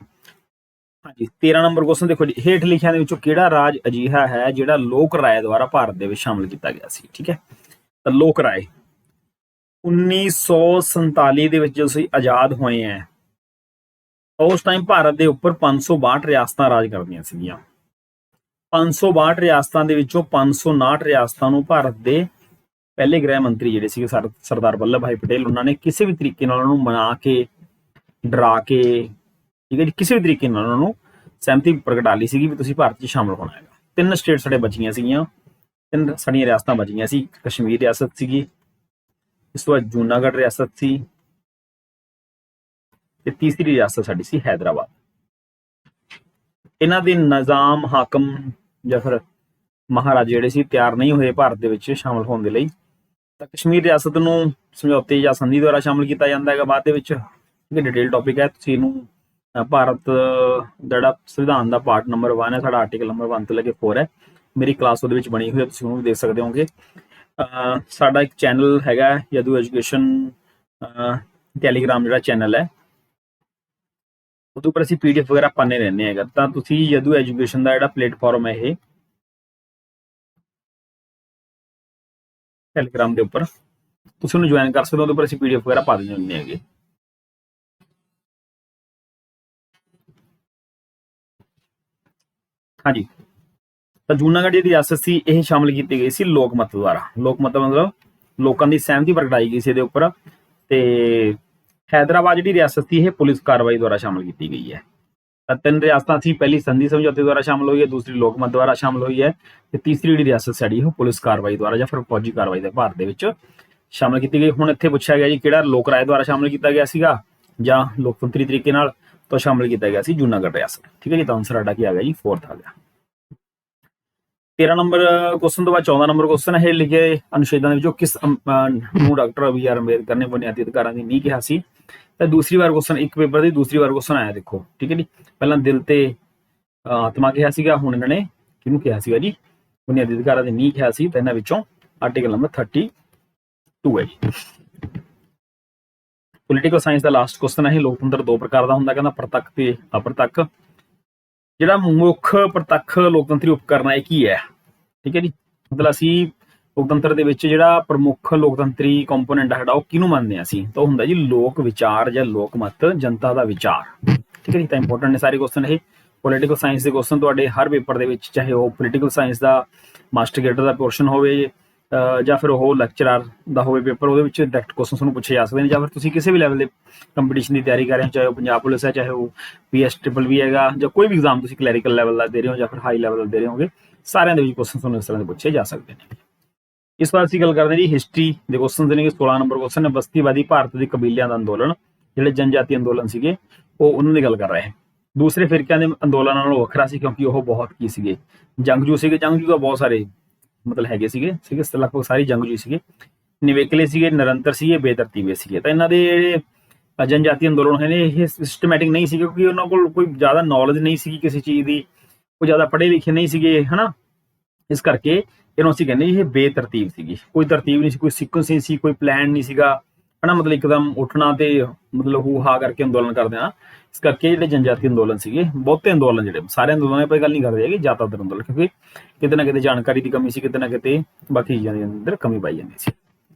ਹਾਂਜੀ, 13 ਨੰਬਰ ਕੁਐਸਚਨ ਦੇਖੋ ਜੀ, ਹੇਠ ਲਿਖਿਆਂ ਦੇ ਵਿੱਚੋਂ ਕਿਹੜਾ ਰਾਜ ਅਜਿਹਾ ਹੈ ਜਿਹੜਾ ਲੋਕ ਰਾਏ ਦੁਆਰਾ ਭਾਰਤ ਦੇ ਵਿੱਚ ਸ਼ਾਮਲ ਕੀਤਾ ਗਿਆ ਸੀ। ਠੀਕ ਹੈ, ਤਾਂ ਲੋਕ ਰਾਏ 1947 ਦੇ ਵਿੱਚ ਜਦੋਂ ਅਸੀਂ ਆਜ਼ਾਦ ਹੋਏ ਆ, ਉਸ ਟਾਈਮ ਭਾਰਤ ਦੇ ਉੱਪਰ 562 ਰਿਆਸਤਾਂ ਰਾਜ ਕਰਦੀਆਂ ਸੀਗੀਆਂ। 562 ਰਿਆਸਤਾਂ ਦੇ ਵਿੱਚੋਂ 559 ਰਿਆਸਤਾਂ ਨੂੰ ਭਾਰਤ ਦੇ ਪਹਿਲੇ ਗ੍ਰਹਿ ਮੰਤਰੀ ਜਿਹੜੇ ਸੀਗੇ ਸਰਦਾਰ ਵੱਲਭ ਭਾਈ ਪਟੇਲ, ਉਹਨਾਂ ਨੇ ਕਿਸੇ ਵੀ ਤਰੀਕੇ ਨਾਲ ਉਹਨਾਂ ਨੂੰ ਮਨਾ ਕੇ, ਡਰਾ ਕੇ, ਠੀਕ ਹੈ ਜੀ, ਕਿਸੇ ਵੀ ਤਰੀਕੇ ਨਾਲ ਉਹਨਾਂ ਨੂੰ ਸਹਿਮਤੀ ਪ੍ਰਗਟਾ ਲਈ ਸੀਗੀ ਵੀ ਤੁਸੀਂ ਭਾਰਤ 'ਚ ਸ਼ਾਮਲ ਹੋਣਾ ਹੈਗਾ। 3 ਸਟੇਟ ਸਾਡੇ ਬਚੀਆਂ ਸੀਗੀਆਂ, 3 ਸਾਡੀਆਂ ਰਿਆਸਤਾਂ ਬਚੀਆਂ ਸੀ। ਕਸ਼ਮੀਰ ਰਿਆਸਤ ਸੀਗੀ, ਇਸ ਤੋਂ ਬਾਅਦ ਜੂਨਾਗੜ੍ਹ ਰਿਆਸਤ ਸੀ, ਤੇ ਤੀਸਰੀ ਰਿਆਸਤ ਸਾਡੀ ਸੀ ਹੈਦਰਾਬਾਦ। ਇਹਨਾਂ ਦੇ ਨਿਜ਼ਾਮ, ਹਾਕਮ ਜਾਂ ਫਿਰ ਮਹਾਰਾਜੇ ਜਿਹੜੇ ਸੀ ਤਿਆਰ ਨਹੀਂ ਹੋਏ ਭਾਰਤ ਦੇ ਵਿੱਚ ਸ਼ਾਮਲ ਹੋਣ ਦੇ ਲਈ। ਤਾਂ ਕਸ਼ਮੀਰ ਰਿਆਸਤ ਨੂੰ ਸਮਝੌਤੇ ਜਾਂ ਸੰਧੀ ਦੁਆਰਾ ਸ਼ਾਮਲ ਕੀਤਾ ਜਾਂਦਾ ਹੈਗਾ ਬਾਅਦ ਦੇ ਵਿੱਚ। ਇਹ ਡਿਟੇਲ ਟੌਪਿਕ ਹੈ, ਤੁਸੀਂ ਇਹਨੂੰ ਭਾਰਤ ਜਿਹੜਾ ਸੰਵਿਧਾਨ ਦਾ ਪਾਰਟ ਨੰਬਰ 1 ਹੈ ਸਾਡਾ, ਆਰਟੀਕਲ ਨੰਬਰ 1 ਤੋਂ ਲੈ ਕੇ 4 ਹੈ, ਮੇਰੀ ਕਲਾਸ ਉਹਦੇ ਵਿੱਚ ਬਣੀ ਹੋਈ ਹੈ, ਤੁਸੀਂ ਉਹਨੂੰ ਦੇਖ ਸਕਦੇ ਹੋਗੇ। ਸਾਡਾ ਇੱਕ ਚੈਨਲ ਹੈਗਾ ਯਦੂ ਐਜੂਕੇਸ਼ਨ ਟੈਲੀਗ੍ਰਾਮ ਜਿਹੜਾ ਚੈਨਲ ਹੈ, ਉਹਦੇ ਉੱਪਰ ਅਸੀਂ PDF ਵਗੈਰਾ ਪਾਉਂਦੇ ਰਹਿੰਦੇ ਹੈਗਾ। ਤਾਂ ਤੁਸੀਂ ਯਦੂ ਐਜੂਕੇਸ਼ਨ ਦਾ ਜਿਹੜਾ ਪਲੇਟਫਾਰਮ ਹੈ ਇਹ ਟੈਲੀਗ੍ਰਾਮ ਦੇ ਉੱਪਰ, ਤੁਸੀਂ ਉਹਨੂੰ ਜੁਆਇਨ ਕਰ ਸਕਦੇ ਹੋ। ਉਹਦੇ ਉੱਪਰ ਅਸੀਂ PDF ਵਗੈਰਾ ਪਾ ਦਿੰਦੇ ਹੁੰਦੇ ਹੈਗੇ। ਹਾਂਜੀ, ਤਾਂ ਜੂਨਾਗੜ੍ਹ ਜਿਹੜੀ ਰਿਆਸਤ ਸੀ ਇਹ ਸ਼ਾਮਲ ਕੀਤੀ ਗਈ ਸੀ ਲੋਕ ਮਤ ਦੁਆਰਾ। ਲੋਕ ਮਤ ਮਤਲਬ ਲੋਕਾਂ ਦੀ ਸਹਿਮਤੀ ਪ੍ਰਗਟਾਈ ਗਈ ਸੀ ਇਹਦੇ ਉੱਪਰ। ਤੇ ਹੈਦਰਾਬਾਦ ਜਿਹੜੀ ਰਿਆਸਤ ਸੀ ਇਹ ਪੁਲਿਸ ਕਾਰਵਾਈ ਦੁਆਰਾ ਸ਼ਾਮਲ ਕੀਤੀ ਗਈ ਹੈ। ਤਾਂ 3 ਰਿਆਸਤਾਂ ਸੀ, ਪਹਿਲੀ ਸੰਧੀ ਸਮਝੌਤੇ ਦੁਆਰਾ ਸ਼ਾਮਲ ਹੋਈ ਹੈ, ਦੂਸਰੀ ਲੋਕ ਮਤ ਦੁਆਰਾ ਸ਼ਾਮਲ ਹੋਈ ਹੈ, ਤੇ ਤੀਸਰੀ ਜਿਹੜੀ ਰਿਆਸਤ ਸਾਡੀ ਉਹ ਪੁਲਿਸ ਕਾਰਵਾਈ ਦੁਆਰਾ ਜਾਂ ਫਿਰ ਫੌਜੀ ਕਾਰਵਾਈ ਦੇ ਭਾਰਤ ਦੇ ਵਿੱਚ ਸ਼ਾਮਲ ਕੀਤੀ ਗਈ। ਹੁਣ ਇੱਥੇ ਪੁੱਛਿਆ ਗਿਆ ਜੀ ਕਿਹੜਾ ਲੋਕ ਰਾਏ ਦੁਆਰਾ ਸ਼ਾਮਲ ਕੀਤਾ ਗਿਆ ਸੀਗਾ ਜਾਂ ਲੋਕਤੰਤਰੀ ਤਰੀਕੇ ਨਾਲ ਤੋਂ ਸ਼ਾਮਲ ਕੀਤਾ ਗਿਆ ਸੀ ਜੂਨਾਗੜ੍ਹ ਰਿਆਸਤ। ਠੀਕ ਹੈ ਜੀ, ਤਾਂ ਆਨਸਰ ਸਾਡਾ ਕੀ ਆ ਗਿਆ ਜੀ, 4th ਆ ਗਿਆ। 13 ਨੰਬਰ ਕੁਐਸਚਨ ਤੋਂ ਬਾਅਦ 14 ਨੰਬਰ ਕੁਐਸਚਨ ਹੈ, ਲਿਖੇ ਅਨੁਛੇਦਾਂ ਦੇ ਵਿੱਚੋਂ ਕਿਸ ਨੂੰ ਡਾਕਟਰ B.R. ਅੰਬੇਦਕਰ ਨੇ ਬੁਨਿਆਦੀ ਅਧਿਕਾਰਾਂ ਦੀ ਨੀਂਹ ਕਿਹਾ ਸੀ। ਤਾਂ ਦੂਸਰੀ ਵਾਰ ਕੁਐਸਚਨ, ਇੱਕ ਪੇਪਰ ਦੀ ਦੂਸਰੀ ਵਾਰ ਕੁਐਸਚਨ ਆਇਆ ਦੇਖੋ। ਠੀਕ ਹੈ ਜੀ, ਪਹਿਲਾਂ ਦਿਲ ਤੇ ਆਤਮਾ ਕਿਹਾ ਸੀਗਾ, ਹੁਣ ਇਹਨਾਂ ਨੇ ਕਿਹਨੂੰ ਕਿਹਾ ਸੀਗਾ ਜੀ, ਬੁਨਿਆਦੀ ਅਧਿਕਾਰਾਂ ਦੀ ਨੀਂਹ ਕਿਹਾ ਸੀ। ਤਾਂ ਇਹਨਾਂ ਵਿੱਚੋਂ ਆਰਟੀਕਲ ਨੰਬਰ 32 ਹੈ ਜੀ। ਪੋਲੀਟੀਕਲ ਸਾਇੰਸ ਦਾ ਲਾਸਟ ਕੁਐਸਚਨ ਹੈ, ਲੋਕਤੰਤਰ 2 ਪ੍ਰਕਾਰ ਦਾ ਹੁੰਦਾ, ਕਹਿੰਦਾ ਪ੍ਰਤੱਖ ਤੇ ਅਪ੍ਰਤੱਖ। ਜਿਹੜਾ ਮੁੱਖ ਪ੍ਰਤੱਖ ਲੋਕਤੰਤਰੀ ਉਪਕਰਨ ਹੈ ਕੀ ਹੈ। ਠੀਕ ਹੈ ਜੀ, ਮਤਲਬ ਅਸੀਂ ਲੋਕਤੰਤਰ ਦੇ ਵਿੱਚ ਜਿਹੜਾ ਪ੍ਰਮੁੱਖ ਲੋਕਤੰਤਰੀ ਕੰਪੋਨੈਂਟ ਹੈ ਉਹ ਕਿਹਨੂੰ ਮੰਨਦੇ ਹਾਂ ਅਸੀਂ, ਤਾਂ ਹੁੰਦਾ ਜੀ ਲੋਕ ਵਿਚਾਰ ਜਾਂ ਲੋਕ ਮਤ, ਜਨਤਾ ਦਾ ਵਿਚਾਰ। ਠੀਕ ਹੈ ਜੀ, ਤਾਂ ਇੰਪੋਰਟੈਂਟ ਨੇ ਸਾਰੇ ਕੁਐਸਚਨ ਇਹ। ਪੋਲੀਟੀਕਲ ਸਾਇੰਸ ਦੇ ਕੁਐਸਚਨ ਤੁਹਾਡੇ ਹਰ ਪੇਪਰ ਦੇ ਵਿੱਚ, ਚਾਹੇ ਉਹ ਪੋਲੀਟੀਕਲ ਸਾਇੰਸ ਦਾ ਮਾਸਟਰ ਗ੍ਰੇਡਰ ਦਾ ਪੋਰਸ਼ਨ ਹੋਵੇ ਜਾਂ ਫਿਰ ਉਹ ਲੈਕਚਰਰ ਦਾ ਹੋਵੇ ਪੇਪਰ, ਉਹਦੇ ਵਿੱਚ ਡਾਇਰੈਕਟ ਕੁਐਸਚਨ ਤੁਹਾਨੂੰ ਪੁੱਛੇ ਜਾ ਸਕਦੇ ਨੇ। ਜਾਂ ਫਿਰ ਤੁਸੀਂ ਕਿਸੇ ਵੀ ਲੈਵਲ ਦੇ ਕੰਪੀਟੀਸ਼ਨ ਦੀ ਤਿਆਰੀ ਕਰ ਰਹੇ ਹੋ, ਚਾਹੇ ਉਹ ਪੰਜਾਬ ਪੁਲਿਸ ਹੈ, ਚਾਹੇ ਉਹ PS-BBB ਹੈਗਾ, ਜਾਂ ਕੋਈ ਵੀ ਐਗਜ਼ਾਮ ਤੁਸੀਂ ਕਲੈਰੀਕਲ ਲੈਵਲ ਦਾ ਦੇ ਰਹੇ ਹੋ ਜਾਂ ਫਿਰ ਹਾਈ ਲੈਵਲ ਦਾ ਦੇ ਰਹੇ ਹੋਗੇ, ਸਾਰਿਆਂ ਦੇ ਵਿੱਚ ਕੁਐਸਚਨ ਤੁਹਾਨੂੰ ਇਸ ਤਰ੍ਹਾਂ ਦੇ ਪੁੱਛੇ ਜਾ ਸਕਦੇ ਨੇ। ਇਸ ਵਾਰ ਅਸੀਂ ਗੱਲ ਕਰਦੇ ਹਾਂ ਜੀ ਹਿਸਟਰੀ ਦੇ ਕੁਐਸਚਨ ਨੇ। 16 ਨੰਬਰ ਕੁਐਸਚਨ ਹੈ, ਬਸਤੀਵਾਦੀ ਭਾਰਤ ਦੇ ਕਬੀਲਿਆਂ ਦਾ ਅੰਦੋਲਨ, ਜਿਹੜੇ ਜਨਜਾਤੀ ਅੰਦੋਲਨ ਸੀਗੇ ਉਹ ਉਹਨਾਂ ਦੀ ਗੱਲ ਕਰ ਰਹੇ ਹੈ। ਦੂਸਰੇ ਫਿਰਕਿਆਂ ਦੇ ਅੰਦੋਲਨਾਂ ਨਾਲੋਂ ਵੱਖਰਾ ਸੀ ਕਿਉਂਕਿ ਉਹ ਬਹੁਤ ਕੀ ਸੀਗੇ, ਜੰਗਜੂ ਸੀਗੇ। ਜੰਗਜੂ ਦਾ ਬਹੁਤ ਸਾਰੇ ਮਤਲਬ ਹੈਗੇ ਸੀਗੇ ਲਗਭਗ ਸਾਰੇ ਜੰਗਜੂ ਸੀਗੇ, ਨਿਵੇਕਲੇ ਸੀਗੇ, ਨਿਰੰਤਰ ਸੀਗੇ, ਬੇਤਰਤੀਬੇ ਸੀਗੇ। ਤਾਂ ਇਹਨਾਂ ਦੇ ਜਿਹੜੇ ਜਨਜਾਤੀ ਅੰਦੋਲਨ ਹੋਏ ਨੇ ਇਹ ਸਿਸਟਮੈਟਿਕ ਨਹੀਂ ਸੀ ਕਿਉਂਕਿ ਉਹਨਾਂ ਕੋਲ ਕੋਈ ਜ਼ਿਆਦਾ ਨੌਲੇਜ ਨਹੀਂ ਸੀਗੀ ਕਿਸੇ ਚੀਜ਼ ਦੀ, ਉਹ ਜ਼ਿਆਦਾ ਪੜ੍ਹੇ ਲਿਖੇ ਨਹੀਂ ਸੀਗੇ, ਹਨਾ। ਇਸ ਕਰਕੇ ਇਹਨੂੰ ਅਸੀਂ ਕਹਿੰਦੇ ਇਹ ਬੇਤਰਤੀਬ ਸੀਗੀ, ਕੋਈ ਤਰਤੀਬ ਨਹੀਂ ਸੀ, ਕੋਈ ਸੀਕੁਐਂਸ ਨਹੀਂ ਸੀ, ਕੋਈ ਪਲਾਨ ਨਹੀਂ ਸੀਗਾ, ਹਨਾ। ਮਤਲਬ ਇੱਕਦਮ ਉੱਠਣਾ ਤੇ ਮਤਲਬ ਹੂ ਹਾ ਕਰਕੇ ਅੰਦੋਲਨ ਕਰ ਦੇਣਾ। ਇਸ ਕਰਕੇ ਜਿਹੜੇ ਜਨਜਾਤੀ ਅੰਦੋਲਨ ਸੀਗੇ, ਬਹੁਤੇ ਅੰਦੋਲਨ ਜਿਹੜੇ ਸਾਰੇ ਅੰਦੋਲਨਾਂ ਆਪਾਂ ਗੱਲ ਨਹੀਂ ਕਰਦੇ ਹੈਗੇ, ਜ਼ਿਆਦਾਤਰ ਅੰਦੋਲਨ, ਕਿਉਂਕਿ ਕਿਤੇ ਨਾ ਕਿਤੇ ਜਾਣਕਾਰੀ ਦੀ ਕਮੀ ਸੀ, ਕਿਤੇ ਨਾ ਕਿਤੇ ਬਾਕੀ ਚੀਜ਼ਾਂ ਦੇ ਅੰਦਰ ਕਮੀ ਪਾਈ ਜਾਂਦੀ ਸੀ।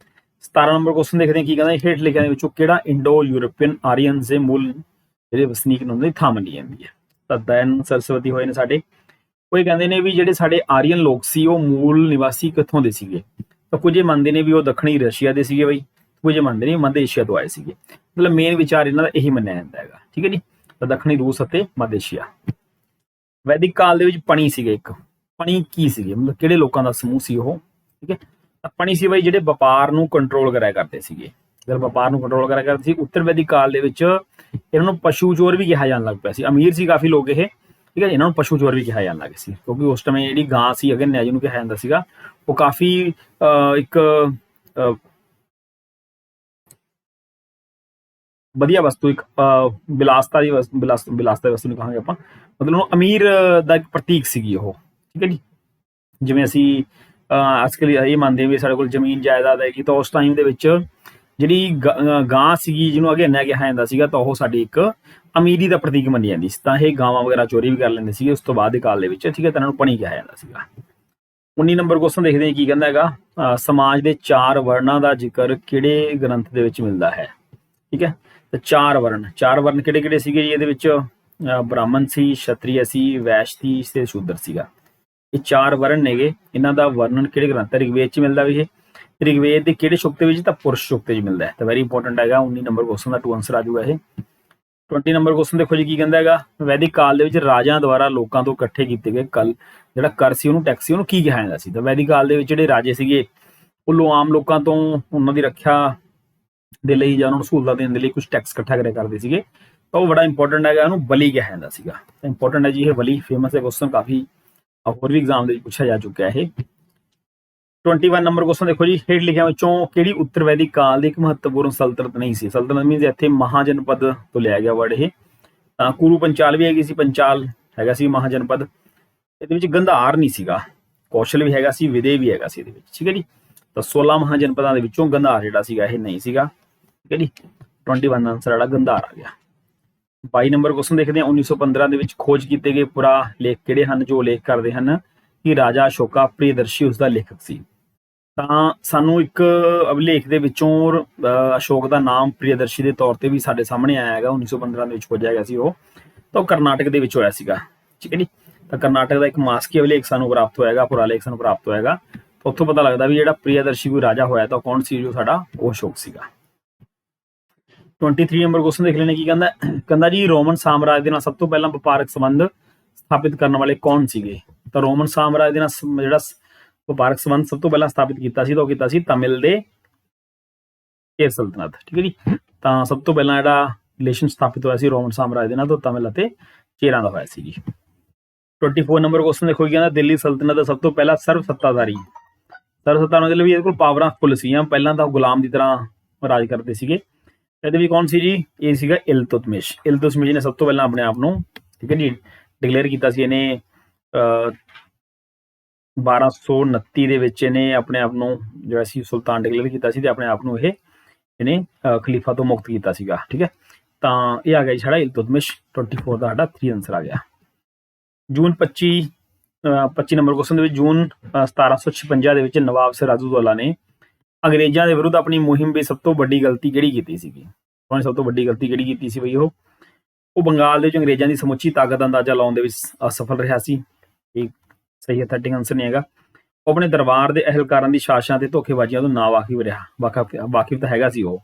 17 ਨੰਬਰ ਕੁਐਸਚਨ ਦੇਖਦੇ ਹਾਂ ਕੀ ਕਹਿੰਦਾ, ਹੇਠ ਲਿਖਿਆਂ ਦੇ ਵਿੱਚੋਂ ਕਿਹੜਾ ਇੰਡੋ ਯੂਰਪੀਅਨ ਆਰੀਅਨਸ ਦੇ ਮੂਲ ਜਿਹੜੇ ਵਸਨੀਕ ਨੂੰ ਥਾਂ ਮੰਨੀ ਜਾਂਦੀ ਹੈ। ਤਾਂ ਦਇਨ ਸਰਸਵਤੀ ਹੋਏ ਨੇ ਸਾਡੇ, ਕੋਈ ਕਹਿੰਦੇ ਨੇ ਵੀ ਜਿਹੜੇ ਸਾਡੇ ਆਰੀਅਨ ਲੋਕ ਸੀ ਉਹ ਮੂਲ ਨਿਵਾਸੀ ਕਿੱਥੋਂ ਦੇ ਸੀਗੇ। ਤਾਂ ਕੁਝ ਇਹ ਮੰਨਦੇ ਨੇ ਵੀ ਉਹ ਦੱਖਣੀ ਰਸ਼ੀਆ ਦੇ ਸੀਗੇ ਬਈ, ਕੁਝ ਮੰਨਦੇ ਨੇ ਮੱਧ ਏਸ਼ੀਆ ਤੋਂ ਆਏ ਸੀਗੇ। ਮਤਲਬ ਮੇਨ ਵਿਚਾਰ ਇਹਨਾਂ ਦਾ ਇਹੀ ਮੰਨਿਆ ਜਾਂਦਾ ਹੈਗਾ। ਠੀਕ ਹੈ ਜੀ, ਤਾਂ ਦੱਖਣੀ ਰੂਸ ਅਤੇ ਮੱਧ ਏਸ਼ੀਆ। ਵੈਦਿਕ ਕਾਲ ਦੇ ਵਿੱਚ ਪਣੀ ਸੀਗੇ, ਇੱਕ ਪਣੀ ਕੀ ਸੀਗੇ, ਮਤਲਬ ਕਿਹੜੇ ਲੋਕਾਂ ਦਾ ਸਮੂਹ ਸੀ ਉਹ। ਠੀਕ ਹੈ, ਤਾਂ ਪਣੀ ਸੀ ਬਈ ਜਿਹੜੇ ਵਪਾਰ ਨੂੰ ਕੰਟਰੋਲ ਕਰਿਆ ਕਰਦੇ ਸੀਗੇ, ਜਦੋਂ ਵਪਾਰ ਨੂੰ ਕੰਟਰੋਲ ਕਰਿਆ ਕਰਦੇ ਸੀ। ਉੱਤਰ ਵੈਦਿਕ ਕਾਲ ਦੇ ਵਿੱਚ ਇਹਨਾਂ ਨੂੰ ਪਸ਼ੂ ਚੋਰ ਵੀ ਕਿਹਾ ਜਾਣ ਲੱਗ ਪਿਆ ਸੀ। ਅਮੀਰ ਸੀ ਕਾਫੀ ਲੋਕ ਇਹ, ਠੀਕ ਹੈ, ਇਹਨਾਂ ਨੂੰ ਪਸ਼ੂ ਚੋਰ ਵੀ ਕਿਹਾ ਜਾਣ ਲੱਗ ਸੀ ਕਿਉਂਕਿ ਉਸ ਟਾਈਮ ਜਿਹੜੀ ਗਾਂ ਸੀ ਅਗਨਿਆ ਜਿਹਨੂੰ ਕਿਹਾ ਜਾਂਦਾ ਸੀਗਾ, ਉਹ ਕਾਫੀ ਇੱਕ ਵਧੀਆ ਵਸਤੂ, ਇੱਕ ਵਿਲਾਸਤਾ ਦੀ ਵਸਤੂ ਨੂੰ ਕਹਾਂਗੇ ਆਪਾਂ, ਮਤਲਬ ਉਹ ਅਮੀਰ ਦਾ ਇੱਕ ਪ੍ਰਤੀਕ ਸੀਗੀ ਉਹ। ਠੀਕ ਹੈ ਜੀ, ਜਿਵੇਂ ਅਸੀਂ ਅੱਜਕੱਲ ਇਹ ਮੰਨਦੇ ਵੀ ਸਾਡੇ ਕੋਲ ਜ਼ਮੀਨ ਜਾਇਦਾਦ ਹੈਗੀ, ਤਾਂ ਉਸ ਟਾਈਮ ਦੇ ਵਿੱਚ ਜਿਹੜੀ ਗਾਂ ਸੀਗੀ ਜਿਹਨੂੰ ਅਗੇਨਾ ਕਿਹਾ ਜਾਂਦਾ ਸੀਗਾ, ਤਾਂ ਉਹ ਸਾਡੀ ਇੱਕ ਅਮੀਰੀ ਦਾ ਪ੍ਰਤੀਕ ਮੰਨੀ ਜਾਂਦੀ ਸੀ। ਤਾਂ ਇਹ ਗਾਵਾਂ ਵਗੈਰਾ ਚੋਰੀ ਵੀ ਕਰ ਲੈਂਦੇ ਸੀਗੇ ਉਸ ਤੋਂ ਬਾਅਦ ਦੇ ਕਾਲ ਦੇ ਵਿੱਚ, ਠੀਕ ਹੈ, ਤਾਂ ਇਹਨਾਂ ਨੂੰ ਪਣੀ ਕਿਹਾ ਜਾਂਦਾ ਸੀਗਾ। 19 ਨੰਬਰ ਕੁਐਸਚਨ ਦੇਖਦੇ ਹਾਂ ਕੀ ਕਹਿੰਦਾ ਹੈਗਾ, ਸਮਾਜ ਦੇ 4 ਵਰਨਾਂ ਦਾ ਜ਼ਿਕਰ ਕਿਹੜੇ ਗ੍ਰੰਥ ਦੇ ਵਿੱਚ ਮਿਲਦਾ ਹੈ, ਠੀਕ ਹੈ। ਤੇ 4 ਵਰਨ ਕਿਹੜੇ ਕਿਹੜੇ ਸੀਗੇ ਜੀ ਇਹਦੇ ਵਿੱਚ, ਬ੍ਰਾਹਮਣ ਸੀ, ਛਤਰੀਆ ਸੀ, ਵੈਸ਼ ਸੀ ਤੇ ਸ਼ੂਦਰ ਸੀਗਾ। ਇਹ 4 ਵਰਨ ਨੇਗੇ, ਇਹਨਾਂ ਦਾ ਵਰਣਨ ਕਿਹੜੇ ਗ੍ਰੰਥ, ਰਿਗਵੇਦ ਚ ਮਿਲਦਾ ਵੀ ਇਹ, ਰਿਗਵੇਦ ਦੇ ਕਿਹੜੇ ਸ਼ੁਕਤ ਵਿੱਚ, ਤਾਂ ਪੁਰਸ਼ ਸ਼ੁਕਤ ਵਿੱਚ ਮਿਲਦਾ ਹੈ। ਤਾਂ ਵੈਰੀ ਇੰਪੋਰਟੈਂਟ ਹੈਗਾ, 19 ਨੰਬਰ ਕੁਐਸਚਨ ਦਾ 2 ਆਂਸਰ ਆ ਜਾਊਗਾ ਇਹ। 20 ਨੰਬਰ ਕੁਐਸਚਨ ਦੇਖੋ ਜੀ ਕੀ ਕਹਿੰਦਾ ਹੈਗਾ, ਵੈਦਿਕ ਕਾਲ ਦੇ ਵਿੱਚ ਰਾਜਿਆਂ ਦੁਆਰਾ ਲੋਕਾਂ ਤੋਂ ਇਕੱਠੇ ਕੀਤੇ ਗਏ ਜਿਹੜਾ ਕਰ ਸੀ ਉਹਨੂੰ ਟੈਕਸ ਸੀ, ਉਹਨੂੰ ਕੀ ਕਿਹਾ ਜਾਂਦਾ ਸੀ। ਤਾਂ ਵੈਦਿਕ ਕਾਲ ਦੇ ਵਿੱਚ ਜਿਹੜੇ ਰਾਜੇ ਸੀਗੇ ਉਹ ਆਮ ਲੋਕਾਂ ਤੋਂ ਉਹਨਾਂ ਦੀ ਰੱਖਿਆ ਦੇ ਲਈ ਜਾਂ ਉਹਨਾਂ ਨੂੰ ਸਹੂਲਤਾਂ ਦੇਣ ਦੇ ਲਈ ਕੁਝ ਟੈਕਸ ਇਕੱਠਾ ਕਰਿਆ ਕਰਦੇ ਸੀਗੇ, ਤਾਂ ਉਹ ਬੜਾ ਇੰਪੋਰਟੈਂਟ ਹੈਗਾ, ਉਹਨੂੰ ਬਲੀ ਕਿਹਾ ਜਾਂਦਾ ਸੀਗਾ। ਤਾਂ ਇੰਪੋਰਟੈਂਟ ਹੈ ਜੀ ਇਹ ਬਲੀ, ਫੇਮਸ ਹੈ ਕੁਐਸਚਨ, ਕਾਫੀ ਹੋਰ ਵੀ ਐਗਜ਼ਾਮ ਦੇ ਵਿੱਚ ਪੁੱਛਿਆ ਜਾ ਚੁੱਕਿਆ ਇਹ। 21 ਨੰਬਰ ਕੁਐਸਚਨ ਦੇਖੋ ਜੀ, ਹੇਠ ਲਿਖਿਆਂ ਵਿੱਚੋਂ ਕਿਹੜੀ ਉੱਤਰ ਵੈਦਿਕ ਕਾਲ ਦੀ ਇੱਕ ਮਹੱਤਵਪੂਰਨ ਸਲਤਨਤ ਨਹੀਂ ਸੀ। ਸਲਤਨਤ ਮੀਨਸ ਇੱਥੇ ਮਹਾਜਨਪਦ ਤੋਂ ਲਿਆ ਗਿਆ ਵਰਡ ਇਹ। ਤਾਂ ਕੁਰੂ ਪੰਚਾਲ ਵੀ ਹੈਗੀ ਸੀ, ਪੰਚਾਲ ਹੈਗਾ ਸੀ ਮਹਾਜਨਪਦ। ਇਹਦੇ ਵਿੱਚ ਗੰਧਾਰ ਨਹੀਂ ਸੀਗਾ, ਕੌਸ਼ਲ ਵੀ ਹੈਗਾ ਸੀ, ਵਿਦੇ ਵੀ ਹੈਗਾ ਸੀ ਇਹਦੇ ਵਿੱਚ, ਠੀਕ ਹੈ ਜੀ। ਤਾਂ 16 ਮਹਾਜਨਪਦਾਂ ਦੇ ਵਿੱਚੋਂ ਗੰਧਾਰ ਜਿਹੜਾ ਸੀਗਾ ਇਹ ਨਹੀਂ ਸੀਗਾ, ਠੀਕ ਹੈ ਜੀ। 21 ਆਂਸਰ ਜਿਹੜਾ ਗੰਧਾਰ ਆ ਗਿਆ। 22 ਨੰਬਰ ਕੁਐਸਚਨ ਦੇਖਦੇ ਹਾਂ, 1915 ਦੇ ਵਿੱਚ ਖੋਜ ਕੀਤੇ ਗਏ ਪੁਰਾ ਲੇਖ ਕਿਹੜੇ ਹਨ, ਜੋ ਲੇਖ ਕਰਦੇ ਹਨ ਕਿ ਰਾਜਾ ਅਸ਼ੋਕਾ ਪ੍ਰਿਯਦਰਸ਼ੀ ਉਸਦਾ ਲੇਖਕ ਸੀ। ਤਾਂ ਸਾਨੂੰ ਇੱਕ ਅਭਿਲੇਖ ਦੇ ਵਿੱਚੋਂ ਅਸ਼ੋਕ ਦਾ ਨਾਮ ਪ੍ਰਿਯਦਰਸ਼ੀ ਦੇ ਤੌਰ ਤੇ ਵੀ ਸਾਡੇ ਸਾਹਮਣੇ ਆਇਆ ਹੈਗਾ, 1915 ਦੇ ਵਿੱਚ ਖੋਜਿਆ ਗਿਆ ਸੀ ਉਹ, ਤਾਂ ਉਹ ਕਰਨਾਟਕ ਦੇ ਵਿੱਚ ਹੋਇਆ ਸੀਗਾ, ਠੀਕ ਹੈ ਜੀ। ਤਾਂ ਕਰਨਾਟਕ ਦਾ ਇੱਕ ਮਾਸਕੀ ਅਭਿਲੇਖ ਸਾਨੂੰ ਪ੍ਰਾਪਤ ਹੋਏਗਾ, ਪੁਰਾਲੇਖ ਸਾਨੂੰ ਪ੍ਰਾਪਤ ਹੋਏਗਾ। ਤਾਂ ਉੱਥੋਂ ਪਤਾ ਲੱਗਦਾ ਵੀ ਜਿਹੜਾ ਪ੍ਰਿਯਦਰਸ਼ੀ ਕੋਈ ਰਾਜਾ ਹੋਇਆ ਤਾਂ ਕੌਣ ਸੀ, ਜੋ ਸਾਡਾ ਉਹ ਅਸ਼ੋਕ ਸੀਗਾ। 23 ਨੰਬਰ ਕੁਐਸਚਨ ਦੇਖ ਲੈਣੇ ਕੀ ਕਹਿੰਦਾ, ਕਹਿੰਦਾ ਜੀ ਰੋਮਨ ਸਾਮਰਾਜ ਦੇ ਨਾਲ ਸਭ ਤੋਂ ਪਹਿਲਾਂ ਵਪਾਰਕ ਸੰਬੰਧ ਸਥਾਪਿਤ ਕਰਨ ਵਾਲੇ ਕੌਣ ਸੀਗੇ। ਤਾਂ ਰੋਮਨ ਸਾਮਰਾਜ ਦੇ ਨਾਲ ਜਿਹੜਾ ਵਪਾਰਕ ਸੰਬੰਧ ਸਭ ਤੋਂ ਪਹਿਲਾਂ ਸਥਾਪਿਤ ਕੀਤਾ ਸੀ ਤਾਂ ਉਹ ਕੀਤਾ ਸੀ ਤਮਿਲ ਦੇ ਚੇਰ ਸਲਤਨਤ, ਠੀਕ ਹੈ ਜੀ। ਤਾਂ ਸਭ ਤੋਂ ਪਹਿਲਾਂ ਜਿਹੜਾ ਰਿਲੇਸ਼ਨ ਸਥਾਪਿਤ ਹੋਇਆ ਸੀ ਰੋਮਨ ਸਾਮਰਾਜ ਦੇ ਨਾਲ, ਤਾਂ ਤਮਿਲ ਅਤੇ ਚੇਰਾਂ ਦਾ ਹੋਇਆ ਸੀ ਜੀ। 24 ਨੰਬਰ ਕੁਐਸਚਨ ਦੇਖੋ ਕੀ ਕਹਿੰਦਾ, ਦਿੱਲੀ ਸਲਤਨਤ ਦਾ ਸਭ ਤੋਂ ਪਹਿਲਾ ਸਰਵ ਸੱਤਾਧਾਰੀ ਮਤਲਬ ਵੀ ਇਹਦੇ ਕੋਲ ਪਾਵਰਾਂ ਫੁੱਲ ਸੀਗੀਆਂ, ਪਹਿਲਾਂ ਤਾਂ ਉਹ ਗੁਲਾਮ ਦੀ ਤਰ੍ਹਾਂ ਰਾਜ ਕਰਦੇ ਸੀਗੇ। ਇਹਦੇ ਵੀ ਕੌਣ ਸੀ ਜੀ, ਇਹ ਸੀਗਾ ਇਲਤੁਤਮਿਸ਼ ਨੇ ਸਭ ਤੋਂ ਪਹਿਲਾਂ ਆਪਣੇ ਆਪ ਨੂੰ, ਠੀਕ ਹੈ ਜੀ, ਡਿਕਲੇਅਰ ਕੀਤਾ ਸੀ। ਇਹਨੇ 1229 ਦੇ ਵਿੱਚ ਇਹਨੇ ਆਪਣੇ ਆਪ ਨੂੰ ਜਿਹੜਾ ਸੀ ਸੁਲਤਾਨ ਡਿਕਲੇਅਰ ਕੀਤਾ ਸੀ, ਤੇ ਆਪਣੇ ਆਪ ਨੂੰ ਇਹਨੇ ਖਲੀਫਾ ਤੋਂ ਮੁਕਤ ਕੀਤਾ ਸੀਗਾ, ਠੀਕ ਹੈ। ਤਾਂ ਇਹ ਆ ਗਿਆ ਜੀ ਸਾਡਾ ਇਲਤੁਤਮਿਸ਼। 24 ਦਾ ਸਾਡਾ 3 ਆਂਸਰ ਆ ਗਿਆ। ਜੂਨ 25 ਨੰਬਰ ਕੁਐਸਚਨ ਦੇ ਵਿੱਚ, ਜੂਨ 1756 ਦੇ ਵਿੱਚ ਨਵਾਬ ਸਿਰਾਜੁੱਦੌਲਾ ਨੇ ਅੰਗਰੇਜ਼ਾਂ ਦੇ ਵਿਰੁੱਧ ਆਪਣੀ ਮੁਹਿੰਮ ਵਿੱਚ ਸਭ ਤੋਂ ਵੱਡੀ ਗਲਤੀ ਕਿਹੜੀ ਕੀਤੀ ਸੀਗੀ। ਉਹਨੇ ਸਭ ਤੋਂ ਵੱਡੀ ਗਲਤੀ ਕਿਹੜੀ ਕੀਤੀ ਸੀ ਬਈ, ਉਹ ਬੰਗਾਲ ਦੇ ਵਿੱਚ ਅੰਗਰੇਜ਼ਾਂ ਦੀ ਸਮੁੱਚੀ ਤਾਕਤ ਦਾ ਅੰਦਾਜ਼ਾ ਲਾਉਣ ਦੇ ਵਿੱਚ ਅਸਫਲ ਰਿਹਾ ਸੀ। ਇਹ ਸਹੀ ਅਥੈਂਟਿਕ ਆਂਸਰ ਨਹੀਂ ਹੈਗਾ। ਉਹ ਆਪਣੇ ਦਰਬਾਰ ਦੇ ਅਹਿਲਕਾਰਾਂ ਦੀ ਸ਼ਾਸਨਾਂ ਤੇ ਧੋਖੇਬਾਜ਼ੀਆਂ ਤੋਂ ਨਾ ਵਾਕਿਫ ਰਿਹਾ, ਵਾਕਿਫ ਤਾਂ ਹੈਗਾ ਸੀ ਉਹ।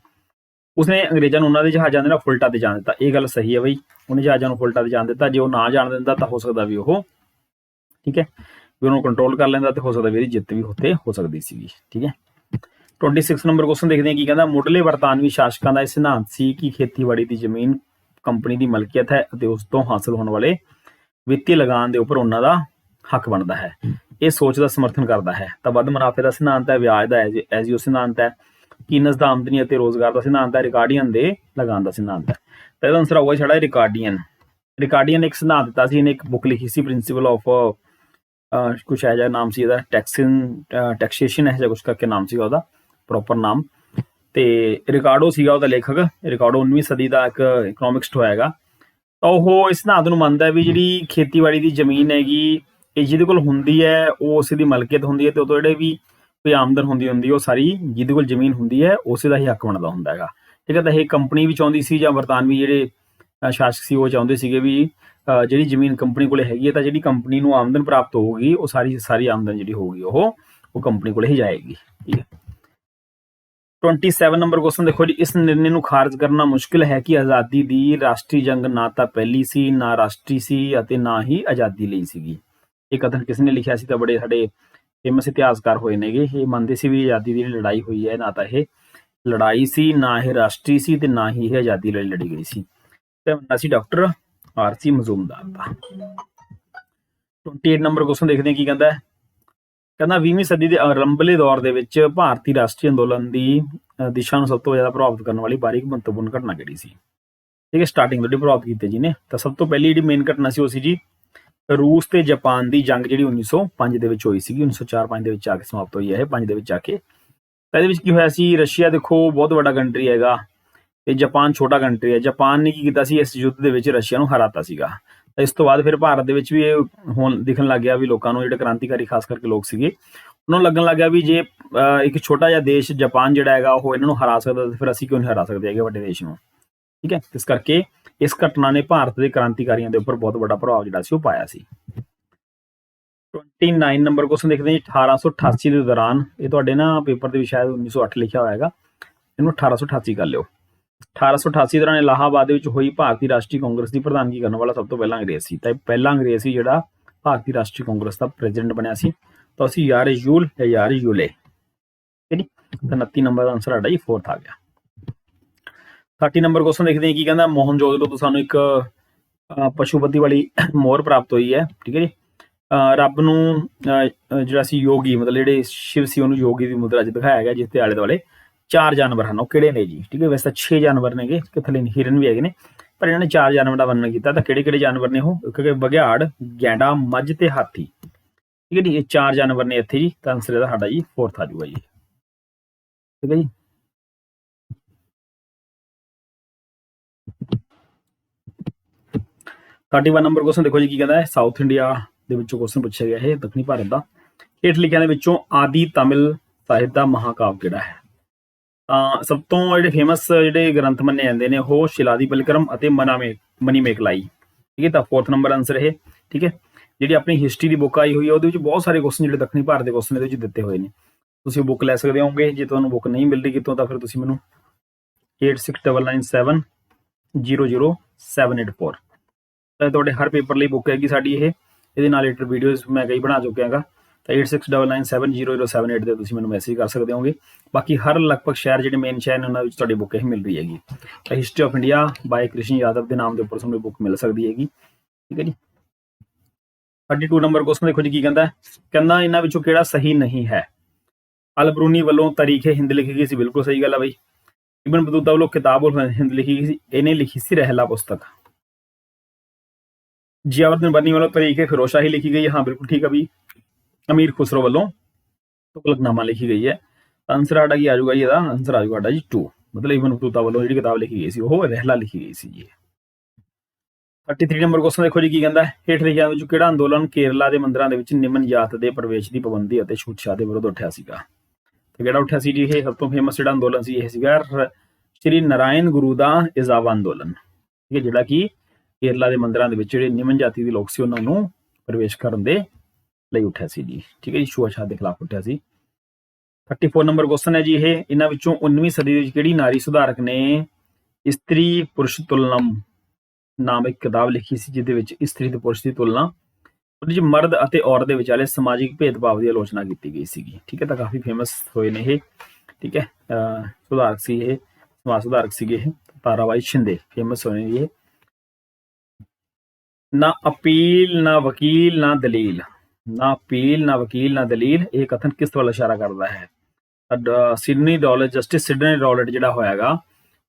ਉਸਨੇ ਅੰਗਰੇਜ਼ਾਂ ਨੂੰ ਉਹਨਾਂ ਦੇ ਜਹਾਜ਼ਾਂ ਦੇ ਨਾਲ ਫੁਲਟਾ ਤੇ ਜਾਣ ਦਿੱਤਾ। ਇਹ ਗੱਲ ਸਹੀ ਹੈ ਬਈ, ਉਹਨੇ ਜਹਾਜ਼ਾਂ ਨੂੰ ਫੁਲਟਾ ਤੇ ਜਾਣ ਦਿੱਤਾ। ਜੇ ਉਹ ਨਾ ਜਾਣ ਦਿੰਦਾ ਤਾਂ ਹੋ ਸਕਦਾ ਵੀ ਉਹ, ਠੀਕ ਹੈ, ਵੀ ਉਹਨੂੰ ਕੰਟਰੋਲ ਕਰ ਲੈਂਦਾ, ਤੇ ਹੋ ਸਕਦਾ ਵੀ ਇਹਦੀ ਜਿੱਤ ਵੀ ਉੱਥੇ ਹੋ ਸਕਦੀ ਸੀਗੀ, ਠੀਕ ਹੈ। 26 ਨੰਬਰ ਕੁਐਸਚਨ ਦੇਖਦੇ ਹਾਂ ਕੀ ਕਹਿੰਦਾ, ਮੁੱਢਲੇ ਬਰਤਾਨਵੀ ਸ਼ਾਸਕਾਂ ਦਾ ਇਹ ਸਿਧਾਂਤ ਸੀ ਕਿ ਖੇਤੀਬਾੜੀ ਦੀ ਜ਼ਮੀਨ ਕੰਪਨੀ ਦੀ ਮਲਕੀਅਤ ਹੈ ਅਤੇ ਉਸ ਤੋਂ ਹਾਸਲ ਹੋਣ ਵਾਲੇ ਵਿੱਤੀ ਲਗਾਨ ਦੇ ਉੱਪਰ ਉਹਨਾਂ ਦਾ ਹੱਕ ਬਣਦਾ ਹੈ। ਇਹ ਸੋਚ ਦਾ ਸਮਰਥਨ ਕਰਦਾ ਹੈ। ਤਾਂ ਵੱਧ ਮੁਨਾਫੇ ਦਾ ਸਿਧਾਂਤ ਹੈ, ਵਿਆਜ ਦਾ ਐਜੀਓ ਸਿਧਾਂਤ ਹੈ, ਕੀਨਸ ਦਾ ਆਮਦਨੀ ਅਤੇ ਰੋਜ਼ਗਾਰ ਦਾ ਸਿਧਾਂਤ ਹੈ, ਰਿਕਾਰਡੀਅਨ ਦੇ ਲਗਾਨ ਦਾ ਸਿਧਾਂਤ ਹੈ। ਤਾਂ ਇਹਦਾ ਆਨਸਰ ਆਊਗਾ ਸਾਡਾ ਰਿਕਾਰਡੀਅਨ ਨੇ ਇੱਕ ਸਿਧਾਂਤ ਦਿੱਤਾ ਸੀ, ਇਹਨੇ ਇੱਕ ਬੁੱਕ ਲਿਖੀ ਸੀ, ਪ੍ਰਿੰਸੀਪਲ ਆਫ ਕੁਛ ਇਹੋ ਜਿਹਾ ਨਾਮ ਸੀ ਇਹਦਾ, ਟੈਕਸੇਸ਼ਨ ਇਹੋ ਜਿਹਾ ਕੁਛ ਕਰਕੇ ਨਾਮ ਸੀਗਾ ਉਹਦਾ ਪ੍ਰੋਪਰ ਨਾਮ। ਤੇ ਰਿਕਾਰਡੋ ਸੀਗਾ ਉਹਦਾ ਲੇਖਕ। ਰਿਕਾਰਡੋ 19ਵੀਂ ਸਦੀ ਦਾ ਇੱਕ ਇਕਨੋਮਿਕਸਟ ਹੋਇਆ। ਤਾਂ ਉਹ ਇਸ ਸਿਧਾਂਤ ਨੂੰ ਮੰਨਦਾ ਵੀ ਜਿਹੜੀ ਖੇਤੀਬਾੜੀ ਦੀ ਜ਼ਮੀਨ ਹੈਗੀ, ਇਹ ਜਿਹਦੇ ਕੋਲ ਹੁੰਦੀ ਹੈ ਉਹ ਉਸੇ ਦੀ ਮਲਕੀਅਤ ਹੁੰਦੀ ਹੈ, ਤੇ ਉਹ ਜਿਹੜੇ ਵੀ ਕੋਈ ਆਮਦਨ ਹੁੰਦੀ ਉਹ ਸਾਰੀ ਜਿਹਦੇ ਕੋਲ ਜ਼ਮੀਨ ਹੁੰਦੀ ਹੈ ਉਸੇ ਦਾ ਹੀ ਹੱਕ ਬਣਦਾ ਹੁੰਦਾ ਹੈਗਾ, ਠੀਕ ਹੈ। ਤਾਂ ਇਹ ਕੰਪਨੀ ਵੀ ਚਾਹੁੰਦੀ ਸੀ, ਜਾਂ ਬਰਤਾਨਵੀ ਜਿਹੜੇ ਸ਼ਾਸਕ ਸੀ ਉਹ ਚਾਹੁੰਦੇ ਸੀਗੇ ਵੀ ਜਿਹੜੀ ਜ਼ਮੀਨ ਕੰਪਨੀ ਕੋਲੇ ਹੈਗੀ ਹੈ, ਤਾਂ ਜਿਹੜੀ ਕੰਪਨੀ ਨੂੰ ਆਮਦਨ ਪ੍ਰਾਪਤ ਹੋਊਗੀ ਉਹ ਸਾਰੀ ਆਮਦਨ ਜਿਹੜੀ ਹੋਊਗੀ ਉਹ ਕੰਪਨੀ ਕੋਲੇ ਹੀ ਜਾਏਗੀ, ਠੀਕ ਹੈ। 27 ਨੰਬਰ ਕੁਐਸਚਨ ਦੇਖੋ ਜੀ, ਇਸ ਨਿਰਣੇ ਨੂੰ ਖਾਰਜ ਕਰਨਾ ਮੁਸ਼ਕਿਲ ਹੈ ਕਿ ਆਜ਼ਾਦੀ ਦੀ ਰਾਸ਼ਟਰੀ ਜੰਗ ਨਾ ਤਾਂ ਪਹਿਲੀ ਸੀ, ਨਾ ਰਾਸ਼ਟਰੀ ਸੀ, ਅਤੇ ਨਾ ਹੀ ਆਜ਼ਾਦੀ ਲਈ ਸੀਗੀ। ਇਹ ਕਥਨ ਕਿਸ ਨੇ ਲਿਖਿਆ ਸੀ? ਤਾਂ ਬੜੇ ਸਾਡੇ ਫੇਮਸ ਇਤਿਹਾਸਕਾਰ ਹੋਏ ਨੇਗੇ। ਇਹ ਮੰਨਦੇ ਸੀ ਵੀ ਆਜ਼ਾਦੀ ਦੀ ਲੜਾਈ ਹੋਈ ਹੈ, ਨਾ ਤਾਂ ਇਹ ਲੜਾਈ ਸੀ, ਨਾ ਇਹ ਰਾਸ਼ਟਰੀ ਸੀ, ਤੇ ਨਾ ਹੀ ਇਹ ਆਜ਼ਾਦੀ ਲਈ ਲੜੀ ਗਈ ਸੀ। ਤੇ ਮੰਨਦਾ ਸੀ ਡਾਕਟਰ ਆਰ.ਸੀ. ਮਜ਼ੂਮਦਾਰ ਦਾ। 28 ਨੰਬਰ ਕੁਐਸਚਨ ਦੇਖਦੇ ਹਾਂ ਕੀ ਕਹਿੰਦਾ। ਕਹਿੰਦਾ 20ਵੀਂ ਸਦੀ ਦੇ ਆਰੰਭਲੇ ਦੌਰ ਦੇ ਵਿੱਚ ਭਾਰਤੀ ਰਾਸ਼ਟਰੀ ਅੰਦੋਲਨ ਦੀ ਦਿਸ਼ਾ ਨੂੰ ਸਭ ਤੋਂ ਜ਼ਿਆਦਾ ਪ੍ਰਭਾਵਿਤ ਕਰਨ ਵਾਲੀ ਬਾਰੀਕ ਮਹੱਤਵਪੂਰਨ ਘਟਨਾ ਕਿਹੜੀ ਸੀ? ਠੀਕ ਹੈ, ਸਟਾਰਟਿੰਗ ਤੋਂ ਪ੍ਰਭਾਵਿਤ ਕੀਤੇ ਜੀ ਨੇ। ਤਾਂ ਸਭ ਤੋਂ ਪਹਿਲੀ ਜਿਹੜੀ ਮੇਨ ਘਟਨਾ ਸੀ ਉਹ ਸੀ ਜੀ रूस ਤੇ ਜਾਪਾਨ ਦੀ ਜੰਗ ਜਿਹੜੀ 1905 ਦੇ ਵਿੱਚ ਹੋਈ ਸੀਗੀ 1904-5 ਦੇ ਵਿੱਚ ਆ ਕੇ ਸਮਾਪਤ ਹੋਈ ਹੈ ਇਹ 5 ਦੇ ਵਿੱਚ ਆ ਕੇ। ਤਾਂ ਇਹਦੇ ਵਿੱਚ ਕੀ ਹੋਇਆ ਸੀ, ਰਸ਼ੀਆ ਦੇਖੋ ਬਹੁਤ ਵੱਡਾ ਕੰਟਰੀ ਹੈਗਾ ਤੇ ਜਾਪਾਨ ਛੋਟਾ ਕੰਟਰੀ ਹੈ। ਜਾਪਾਨ ਨੇ ਕੀ ਕੀਤਾ ਸੀ, ਇਸ ਯੁੱਧ ਦੇ ਵਿੱਚ ਰਸ਼ੀਆ ਨੂੰ ਹਰਾਤਾ ਸੀਗਾ। ਤਾਂ ਇਸ ਤੋਂ ਬਾਅਦ ਫਿਰ ਭਾਰਤ ਦੇ ਵਿੱਚ ਵੀ ਇਹ ਹੁਣ ਦਿਖਣ ਲੱਗ ਗਿਆ ਵੀ ਲੋਕਾਂ ਨੂੰ, ਜਿਹੜੇ ਕ੍ਰਾਂਤੀਕਾਰੀ ਖਾਸ ਕਰਕੇ ਲੋਕ ਸੀਗੇ, ਉਹਨਾਂ ਨੂੰ ਲੱਗਣ ਲੱਗ ਗਿਆ ਵੀ ਜੇ ਇੱਕ ਛੋਟਾ ਜਿਹਾ ਦੇਸ਼ ਜਾਪਾਨ ਜਿਹੜਾ ਹੈਗਾ ਉਹ ਇਹਨਾਂ ਨੂੰ ਹਰਾ ਸਕਦਾ ਤੇ ਫਿਰ ਅਸੀਂ ਕਿਉਂ ਨਹੀਂ ਹਰਾ ਸਕਦੇ ਹੈਗੇ ਵੱਡੇ ਦੇਸ਼ ਨੂੰ, ਠੀਕ ਹੈ। ਇਸ ਕਰਕੇ ਇਸ ਘਟਨਾ ਨੇ ਭਾਰਤ ਦੇ ਕ੍ਰਾਂਤੀਕਾਰੀਆਂ ਦੇ ਉੱਪਰ ਬਹੁਤ ਵੱਡਾ ਪ੍ਰਭਾਵ ਜਿਹੜਾ ਸੀ ਉਹ ਪਾਇਆ ਸੀ। 29 ਨੰਬਰ ਕੁਐਸਚਨ ਦੇਖਦੇ ਹਾਂ 1888 ਦੇ ਦੌਰਾਨ, ਇਹ ਤੁਹਾਡੇ ਨਾ ਪੇਪਰ ਦੇ ਵਿੱਚ ਸ਼ਾਇਦ 1908 ਲਿਖਿਆ ਹੋਇਆ ਹੈਗਾ, ਇਹਨੂੰ 1888 ਕਰ ਲਿਓ। 1888 ਦੌਰਾਨ ਇਲਾਹਾਬਾਦ ਦੇ ਵਿੱਚ ਹੋਈ ਭਾਰਤੀ ਰਾਸ਼ਟਰੀ ਕਾਂਗਰਸ ਦੀ ਪ੍ਰਧਾਨਗੀ ਕਰਨ ਵਾਲਾ ਸਭ ਤੋਂ ਪਹਿਲਾ ਅੰਗਰੇਜ਼ ਸੀ। ਤਾਂ ਪਹਿਲਾ ਅੰਗਰੇਜ਼ ਸੀ ਜਿਹੜਾ ਭਾਰਤੀ ਰਾਸ਼ਟਰੀ ਕਾਂਗਰਸ ਦਾ ਪ੍ਰੈਜ਼ੀਡੈਂਟ ਬਣਿਆ ਸੀ, ਤਾਂ ਅਸੀਂ ਯਾਰ ਯੂਲ ਜਾਂ ਯਾਰ ਯੂਲੇ, ਠੀਕ ਹੈ ਜੀ। ਤਾਂ 29 ਨੰਬਰ ਦਾ ਆਨਸਰ ਸਾਡਾ ਜੀ 4th ਆ ਗਿਆ। 30 ਨੰਬਰ ਕੁਐਸਚਨ ਦੇਖਦੇ ਹਾਂ ਕੀ ਕਹਿੰਦਾ, ਮੋਹਨਜੋਦੜੋ ਤੋਂ ਸਾਨੂੰ ਇੱਕ ਪਸ਼ੂਪਤੀ ਵਾਲੀ ਮੋਹਰ ਪ੍ਰਾਪਤ ਹੋਈ ਹੈ, ਠੀਕ ਹੈ ਜੀ। ਰੱਬ ਨੂੰ ਜਿਹੜਾ ਸੀ ਯੋਗੀ, ਮਤਲਬ ਜਿਹੜੇ ਸ਼ਿਵ ਸੀ ਉਹਨੂੰ ਯੋਗੀ ਦੀ ਮੁਦਰਾ 'ਚ ਦਿਖਾਇਆ ਗਿਆ, ਜਿਸ ਦੇ ਆਲੇ ਦੁਆਲੇ 4 ਜਾਨਵਰ ਹਨ। ਉਹ ਕਿਹੜੇ ਨੇ ਜੀ, ਠੀਕ ਹੈ। ਵੈਸੇ ਤਾਂ 6 ਜਾਨਵਰ ਨੇਗੇ, ਥੱਲੇ ਹਿਰਨ ਵੀ ਹੈਗੇ ਨੇ, ਪਰ ਇਹਨਾਂ ਨੇ 4 ਜਾਨਵਰ ਦਾ ਵਰਣਨ ਕੀਤਾ। ਤਾਂ ਕਿਹੜੇ ਕਿਹੜੇ ਜਾਨਵਰ ਨੇ ਉਹ, ਕਿਉਂਕਿ ਬਘਿਆੜ, ਗੈਂਡਾ, ਮੱਝ ਤੇ ਹਾਥੀ, ਠੀਕ ਹੈ ਜੀ। ਇਹ 4 ਜਾਨਵਰ ਨੇ ਇੱਥੇ ਜੀ। ਤਾਂ ਆਨਸਰ ਇਹਦਾ ਸਾਡਾ ਜੀ 4th ਆ ਜਾਊਗਾ ਜੀ, ਠੀਕ ਹੈ ਜੀ। ਥਰਟੀ 1 ਨੰਬਰ ਕੁਐਸਚਨ ਦੇਖੋ ਜੀ ਕੀ ਕਹਿੰਦਾ ਹੈ, ਸਾਊਥ ਇੰਡੀਆ ਦੇ ਵਿੱਚੋਂ ਕੁਐਸਚਨ ਪੁੱਛਿਆ ਗਿਆ ਇਹ ਦੱਖਣੀ ਭਾਰਤ ਦਾ। ਹੇਠ ਲਿਖਿਆਂ ਦੇ ਵਿੱਚੋਂ ਆਦਿ ਤਮਿਲ ਸਾਹਿਤ ਦਾ ਮਹਾਕਾਵ ਕਿਹੜਾ ਹੈ। ਤਾਂ ਸਭ ਤੋਂ ਜਿਹੜੇ ਫੇਮਸ ਜਿਹੜੇ ਗ੍ਰੰਥ ਮੰਨੇ ਜਾਂਦੇ ਨੇ ਉਹ ਸ਼ਿਲਾਦੀਪਲਕਰਮ ਅਤੇ ਮਨੀਮੇਕਲਾਈ, ਠੀਕ ਹੈ। ਤਾਂ 4th ਨੰਬਰ ਆਨਸਰ ਇਹ, ਠੀਕ ਹੈ। ਜਿਹੜੀ ਆਪਣੀ ਹਿਸਟਰੀ ਦੀ ਬੁੱਕ ਆਈ ਹੋਈ ਹੈ ਉਹਦੇ ਵਿੱਚ ਬਹੁਤ ਸਾਰੇ ਕੁਐਸਚਨ ਜਿਹੜੇ ਦੱਖਣੀ ਭਾਰਤ ਦੇ ਕੁਐਸਚਨ ਇਹਦੇ ਵਿੱਚ ਦਿੱਤੇ ਹੋਏ ਨੇ। ਤੁਸੀਂ ਬੁੱਕ ਲੈ ਸਕਦੇ ਹੋਗੇ। ਜੇ ਤੁਹਾਨੂੰ ਬੁੱਕ ਨਹੀਂ ਮਿਲ ਰਹੀ ਕਿਤੋਂ ਤਾਂ ਫਿਰ ਤੁਸੀਂ ਮੈਨੂੰ 8699700784, ਤਾਂ ਤੁਹਾਡੇ ਹਰ ਪੇਪਰ ਲਈ ਬੁੱਕ ਹੈਗੀ ਸਾਡੀ ਇਹ। ਇਹਦੇ ਨਾਲ ਰਿਲੇਟਡ ਵੀਡੀਓਜ਼ ਮੈਂ ਕਈ ਬਣਾ ਚੁੱਕਿਆ ਹੈਗਾ। ਤਾਂ 8699700708 ਤੇ ਤੁਸੀਂ ਮੈਨੂੰ ਮੈਸੇਜ ਕਰ ਸਕਦੇ ਹੋਗੇ। ਬਾਕੀ ਹਰ ਲਗਭਗ ਸ਼ਹਿਰ ਜਿਹੜੇ ਮੇਨ ਸ਼ਹਿਰ ਨੇ ਉਹਨਾਂ ਵਿੱਚ ਤੁਹਾਡੀ ਬੁੱਕ ਇਹ ਮਿਲ ਰਹੀ ਹੈਗੀ। ਤਾਂ history of India by Krishan Yadav ਦੇ ਨਾਮ ਦੇ ਉੱਪਰ ਤੁਹਾਨੂੰ ਬੁੱਕ ਮਿਲ ਸਕਦੀ ਹੈਗੀ, ਠੀਕ ਹੈ ਜੀ। 32 ਨੰਬਰ ਕੁਐਸਚਨ ਦੇਖੋ ਜੀ ਕੀ ਕਹਿੰਦਾ, ਕਹਿੰਦਾ ਇਹਨਾਂ ਵਿੱਚੋਂ ਕਿਹੜਾ ਸਹੀ ਨਹੀਂ ਹੈ। ਅਲ-ਬਰੂਨੀ ਵੱਲੋਂ ਤਾਰੀਖ ਹਿੰਦ ਲਿਖੀ ਗਈ ਸੀ, ਬਿਲਕੁਲ ਸਹੀ ਗੱਲ ਹੈ ਬਈ। ਇਬਨ ਬਤੂਤਾ ਵੱਲੋਂ ਕਿਤਾਬ ਹਿੰਦ ਲਿਖੀ ਗਈ ਸੀ, ਇਹਨੇ ਲਿਖੀ ਸੀ ਰਹਿਲਾ ਪੁਸਤਕ। ਜ਼ਿਆਉद्दीन बर्नी ਵੱਲੋਂ ਤਾਰੀਖ ਫਿਰੋਜ਼ਸ਼ਾਹੀ ਲਿਖੀ ਗਈ ਹੈ, ਹਾਂ ਬਿਲਕੁਲ ਠੀਕ ਹੈ ਬਈ। ਅਮੀਰ ਖੁਸਰੋ ਵੱਲੋਂ ਤੁਗਲਕਨਾਮਾ ਲਿਖੀ ਗਈ ਹੈ। ਆਨਸਰ ਸਾਡਾ ਕੀ ਆ ਜਾਊਗਾ ਜੀ, ਇਹਦਾ ਆਨਸਰ ਆ ਜਾਊਗਾ ਸਾਡਾ ਜੀ 2, ਮਤਲਬ ਇਬਨ ਬਤੂਤਾ ਵੱਲੋਂ ਜਿਹੜੀ ਕਿਤਾਬ ਲਿਖੀ ਗਈ ਸੀ ਉਹ ਰਹਿਲਾ ਲਿਖੀ ਗਈ ਸੀ ਜੀ। 33 ਨੰਬਰ ਕੁਐਸਚਨ ਦੇਖੋ ਜੀ ਕੀ ਕਹਿੰਦਾ, ਹੇਠ ਲਿਖਿਆਂ ਵਿੱਚ ਕਿਹੜਾ ਅੰਦੋਲਨ ਕੇਰਲਾ ਦੇ ਮੰਦਿਰਾਂ ਦੇ ਵਿੱਚ ਨਿਮਨ ਜਾਤ ਦੇ ਪ੍ਰਵੇਸ਼ ਦੀ ਪਾਬੰਦੀ ਅਤੇ ਛੂਤ-ਛਾਤ ਦੇ ਵਿਰੁੱਧ ਉੱਠਿਆ ਸੀਗਾ। ਤੇ ਕਿਹੜਾ ਉੱਠਿਆ ਸੀ ਜੀ, ਇਹ ਸਭ ਤੋਂ ਫੇਮਸ ਜਿਹੜਾ ਅੰਦੋਲਨ ਸੀ ਇਹ ਸੀਗਾ ਸ਼੍ਰੀ ਨਾਰਾਇਣ ਗੁਰੂ ਦਾ ਇਜ਼ਾਵਾ ਅੰਦੋਲਨ, ਠੀਕ ਹੈ। ਜਿਹੜਾ ਕਿ ਕੇਰਲਾ ਦੇ ਮੰਦਿਰਾਂ ਦੇ ਵਿੱਚ ਜਿਹੜੇ ਨਿਮਨ ਜਾਤੀ ਦੇ ਲੋਕ ਸੀ ਉਹਨਾਂ ਨੂੰ ਪ੍ਰਵੇਸ਼ ਕਰਨ ਦੇ ਲਈ ਉੱਠਿਆ ਸੀ ਜੀ, ਠੀਕ ਹੈ ਜੀ। ਛੂਤ-ਛਾਤ ਦੇ ਖਿਲਾਫ ਉੱਠਿਆ ਸੀ। 34 ਨੰਬਰ ਕੁਐਸਚਨ ਹੈ ਜੀ ਇਹ, ਇਹਨਾਂ ਵਿੱਚੋਂ 19ਵੀਂ ਸਦੀ ਦੇ ਵਿੱਚ ਕਿਹੜੀ ਨਾਰੀ ਸੁਧਾਰਕ ਨੇ ਇਸਤਰੀ ਪੁਰਸ਼ ਤੁਲਨਮ ਨਾਮ ਇੱਕ ਕਿਤਾਬ ਲਿਖੀ ਸੀ, ਜਿਹਦੇ ਵਿੱਚ ਇਸਤਰੀ ਤੇ ਪੁਰਸ਼ ਦੀ ਤੁਲਨਾ, ਉਹਦੇ ਵਿੱਚ ਮਰਦ ਅਤੇ ਔਰਤ ਦੇ ਵਿਚਾਲੇ ਸਮਾਜਿਕ ਭੇਦਭਾਵ ਦੀ ਆਲੋਚਨਾ ਕੀਤੀ ਗਈ ਸੀਗੀ, ਠੀਕ ਹੈ। ਤਾਂ ਕਾਫੀ ਫੇਮਸ ਹੋਏ ਨੇ ਇਹ, ਠੀਕ ਹੈ। ਸੁਧਾਰਕ ਸੀ ਇਹ, ਸਮਾਜ ਸੁਧਾਰਕ ਸੀਗੇ ਇਹ, ਤਾਰਾਬਾਈ ਸ਼ਿੰਦੇ ਫੇਮਸ ਹੋਏ ਨੇ ਇਹ। ਨਾ ਅਪੀਲ ਨਾ ਵਕੀਲ ਨਾ ਦਲੀਲ, ਨਾ ਅਪੀਲ ਨਾ ਵਕੀਲ ਨਾ ਦਲੀਲ, ਇਹ ਕਥਨ ਕਿਸ ਵੱਲ ਇਸ਼ਾਰਾ ਕਰਦਾ ਹੈ। Sydney Rowlatt, justice Sydney Rowlatt ਜਿਹੜਾ ਹੋਇਆਗਾ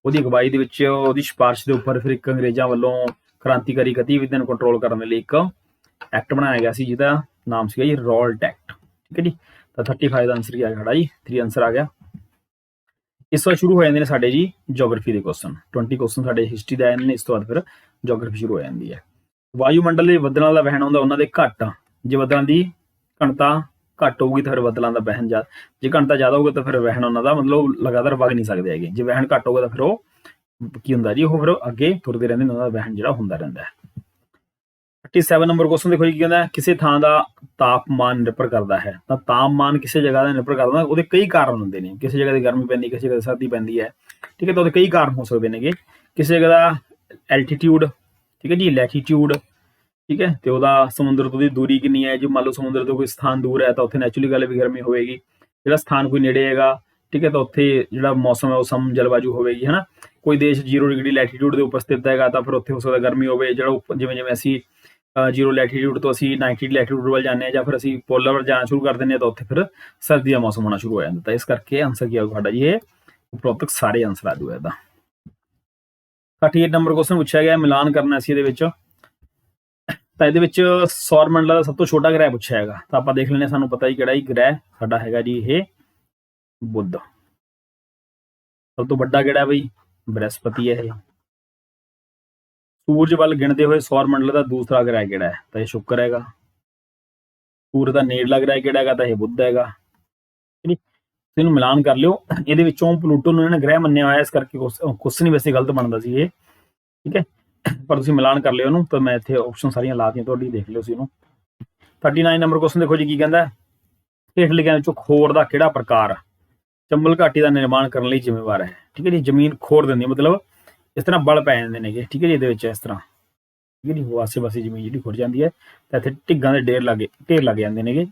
ਉਹਦੀ ਅਗਵਾਈ ਦੇ ਵਿੱਚ ਉਹਦੀ ਸਿਫਾਰਿਸ਼ ਦੇ ਉੱਪਰ ਫਿਰ ਇੱਕ ਅੰਗਰੇਜ਼ਾਂ ਵੱਲੋਂ ਕ੍ਰਾਂਤੀਕਾਰੀ ਗਤੀਵਿਧੀਆਂ ਨੂੰ ਕੰਟਰੋਲ ਕਰਨ ਦੇ ਲਈ ਇੱਕ ਐਕਟ ਬਣਾਇਆ ਗਿਆ ਸੀ ਜਿਹਦਾ ਨਾਮ ਸੀਗਾ ਜੀ ਰੌਲਟ ਐਕਟ, ਠੀਕ ਹੈ ਜੀ। ਤਾਂ 35 ਦਾ ਆਨਸਰ ਕੀ ਆ ਗਿਆ ਸਾਡਾ ਜੀ 3 ਆਨਸਰ ਆ ਗਿਆ। ਇਸ ਵਾਰ ਸ਼ੁਰੂ ਹੋ ਜਾਂਦੇ ਨੇ ਸਾਡੇ ਜੀ ਜੀਓਗ੍ਰਾਫੀ ਦੇ ਕੁਐਸਚਨ। 20 ਕੁਐਸਚਨ ਸਾਡੇ ਹਿਸਟਰੀ ਦੇ ਆਏ ਨੇ, ਇਸ ਤੋਂ ਬਾਅਦ ਫਿਰ ਜੀਓਗ੍ਰਾਫੀ ਸ਼ੁਰੂ ਹੋ ਜਾਂਦੀ ਹੈ। ਵਾਯੂਮੰਡਲ ਦੇ ਬੱਦਲਾਂ ਦਾ ਵਹਿਣ ਹੁੰਦਾ ਉਹਨਾਂ ਦੇ ਘੱਟ, ਜੇ ਬੱਦਲਾਂ ਦੀ ਘਣਤਾ ਘੱਟ ਹੋਊਗੀ ਤਾਂ ਫਿਰ ਬੱਦਲਾਂ ਦਾ ਵਹਿਣ ਜ਼ਿਆਦਾ, ਜੇ ਘਣਤਾ ਜ਼ਿਆਦਾ ਹੋਊਗਾ ਤਾਂ ਫਿਰ ਵਹਿਣ ਉਹਨਾਂ ਦਾ ਮਤਲਬ ਲਗਾਤਾਰ ਵਗ ਨਹੀਂ ਸਕਦੇ ਹੈਗੇ। ਜੇ ਵਹਿਣ ਘੱਟ ਹੋਊਗਾ ਤਾਂ ਫਿਰ ਉਹ ਕੀ ਹੁੰਦਾ ਜੀ, ਉਹ ਫਿਰ ਅੱਗੇ ਤੁਰਦੇ ਰਹਿੰਦੇ ਨੇ, ਉਹਨਾਂ ਦਾ ਵਹਿਣ ਜਿਹੜਾ ਹੁੰਦਾ ਰਹਿੰਦਾ ਹੈ। 37 ਨੰਬਰ ਕੁਐਸਚਨ ਦੇਖੋ ਜੀ ਕੀ ਕਹਿੰਦਾ, ਕਿਸੇ ਥਾਂ ਦਾ ਤਾਪਮਾਨ ਨਿਰਭਰ ਕਰਦਾ ਹੈ। ਤਾਂ ਤਾਪਮਾਨ ਕਿਸੇ ਜਗ੍ਹਾ ਦਾ ਨਿਰਭਰ ਕਰਦਾ, ਉਹਦੇ ਕਈ ਕਾਰਨ ਹੁੰਦੇ ਨੇ। ਕਿਸੇ ਜਗ੍ਹਾ ਦੀ ਗਰਮੀ ਪੈਂਦੀ, ਕਿਸੇ ਜਗ੍ਹਾ ਦੀ ਸਰਦੀ ਪੈਂਦੀ ਹੈ, ਠੀਕ ਹੈ। ਤਾਂ ਉਹਦੇ ਕਈ ਕਾਰਨ ਹੋ ਸਕਦੇ ਨੇਗੇ। ਕਿਸੇ ਜਗ੍ਹਾ ਦਾ ਐਲਟੀਟਿਊਡ, ਠੀਕ ਹੈ ਜੀ, ਲੈਟੀਟਿਊਡ, ਠੀਕ ਹੈ। ਤੇ ਉਹਦਾ ਸਮੁੰਦਰ ਤੋਂ ਦੀ ਦੂਰੀ ਕਿੰਨੀ ਹੈ, ਜੇ ਮੰਨ ਲਓ ਸਮੁੰਦਰ ਤੋਂ ਕੋਈ ਸਥਾਨ ਦੂਰ ਹੈ ਤਾਂ ਉੱਥੇ ਨੈਚੁਰਲੀ ਗੱਲ ਵੀ ਗਰਮੀ ਹੋਵੇਗੀ। ਜਿਹੜਾ ਸਥਾਨ ਕੋਈ ਨੇੜੇ ਹੈਗਾ, ਠੀਕ ਹੈ, ਤਾਂ ਉੱਥੇ ਜਿਹੜਾ ਮੌਸਮ ਹੈ ਉਹ ਸਮ ਜਲਵਾਯੂ ਹੋਵੇਗੀ, ਹੈ ਨਾ। ਕੋਈ ਦੇਸ਼ 0 ਡਿਗਰੀ ਲੈਟੀਟਿਊਡ ਦੇ ਉੱਪਰ ਸਥਿਤ ਹੈਗਾ ਤਾਂ ਫਿਰ ਉੱਥੇ ਹੋ ਸਕਦਾ ਗਰਮੀ ਹੋਵੇ। ਜਿਹੜਾ ਜਿਵੇਂ ਜਿਵੇਂ ਅਸੀਂ 0 ਲੈਟੀਟਿਊਡ ਤੋਂ ਅਸੀਂ 90 ਲੈਟੀਟਿਊਡ ਵੱਲ ਜਾਂਦੇ ਹਾਂ ਜਾਂ ਫਿਰ ਅਸੀਂ ਪੋਲਰ ਵੱਲ ਜਾਣਾ ਸ਼ੁਰੂ ਕਰ ਦਿੰਦੇ ਹਾਂ ਤਾਂ ਉੱਥੇ ਫਿਰ ਸਰਦੀ ਦਾ ਮੌਸਮ ਹੋਣਾ ਸ਼ੁਰੂ ਹੋ ਜਾਂਦਾ। ਤਾਂ ਇਸ ਕਰਕੇ ਆਨਸਰ ਕੀ ਆਊਗਾ ਸਾਡਾ ਜੀ ਇਹ ਉਪਰੋਕਤ ਸਾਰੇ ਆਨਸਰ ਆ ਜਾਊਗਾ ਇਹਦਾ। 38 ਨੰਬਰ ਕੁਐਸਚਨ ਪੁੱਛਿਆ ਗਿਆ, ਮਿਲਾਨ ਕਰਨਾ ਸੀ ਇਹਦੇ ਵਿੱਚ। ਤਾਂ ਇਹਦੇ ਵਿੱਚ ਸੌਰ ਮੰਡਲ ਦਾ ਸਭ ਤੋਂ ਛੋਟਾ ਗ੍ਰਹਿ ਪੁੱਛਿਆ ਹੈਗਾ, ਤਾਂ ਆਪਾਂ ਦੇਖ ਲੈਂਦੇ ਹਾਂ, ਸਾਨੂੰ ਪਤਾ ਹੀ ਕਿਹੜਾ ਹੀ ਗ੍ਰਹਿ ਸਾਡਾ ਹੈਗਾ ਜੀ, ਇਹ ਬੁੱਧ। ਸਭ ਤੋਂ ਵੱਡਾ ਕਿਹੜਾ ਬਈ, ਬ੍ਰਹਿਸਪਤੀ ਹੈ ਇਹ। ਸੂਰਜ ਵੱਲ ਗਿਣਦੇ ਹੋਏ ਸੌਰ ਮੰਡਲ ਦਾ ਦੂਸਰਾ ਗ੍ਰਹਿ ਕਿਹੜਾ ਹੈ, ਤਾਂ ਇਹ ਸ਼ੁੱਕਰ ਹੈਗਾ। ਸੂਰਜ ਦਾ ਨੇੜਲਾ ਗ੍ਰਹਿ ਕਿਹੜਾ ਹੈਗਾ, ਤਾਂ ਇਹ ਬੁੱਧ ਹੈਗਾ। ਇਹਨੂੰ ਮਿਲਾਨ ਕਰ ਲਿਓ, ਇਹਦੇ ਵਿੱਚੋਂ ਪਲੂਟੋ ਨੂੰ ਇਹਨਾਂ ਨੇ ਗ੍ਰਹਿ ਮੰਨਿਆ ਹੋਇਆ, ਇਸ ਕਰਕੇ ਕੁਛ ਨਹੀਂ ਵੈਸੇ ਗਲਤ ਬਣਦਾ ਸੀ ਇਹ, ਠੀਕ ਹੈ, ਪਰ ਤੁਸੀਂ ਮਿਲਾਨ ਕਰ ਲਿਓ ਉਹਨੂੰ। ਤਾਂ ਮੈਂ ਇੱਥੇ ਆਪਸ਼ਨ ਸਾਰੀਆਂ ਲਾਤੀਆਂ ਤੁਹਾਡੀ, ਦੇਖ ਲਿਓ ਸੀ ਇਹਨੂੰ। 39 ਨੰਬਰ ਕੁਐਸਚਨ ਦੇਖੋ ਜੀ, ਕੀ ਕਹਿੰਦਾ, ਹੇਠ ਲਿਖਿਆਂ ਵਿੱਚੋਂ ਖੋਰ ਦਾ ਕਿਹੜਾ ਪ੍ਰਕਾਰ ਚੰਬਲ ਘਾਟੀ ਦਾ ਨਿਰਮਾਣ ਕਰਨ ਲਈ ਜ਼ਿੰਮੇਵਾਰ ਹੈ। ਠੀਕ ਹੈ ਜੀ, ਜ਼ਮੀਨ ਖੋਰ ਦਿੰਦੀ, ਮਤਲਬ ਇਸ ਤਰ੍ਹਾਂ ਬਲ ਪੈ ਜਾਂਦੇ ਨੇਗੇ, ਠੀਕ ਹੈ ਜੀ, ਇਹਦੇ ਵਿੱਚ ਇਸ ਤਰ੍ਹਾਂ, ਠੀਕ ਹੈ ਜੀ, ਆਸੇ ਪਾਸੇ ਜ਼ਮੀਨ ਜਿਹੜੀ ਖੁਰ ਜਾਂਦੀ ਹੈ, ਤਾਂ ਇੱਥੇ ਢਿੱਗਾਂ ਦੇ ਢੇਰ ਲੱਗ ਜਾਂਦੇ ਨੇਗੇ।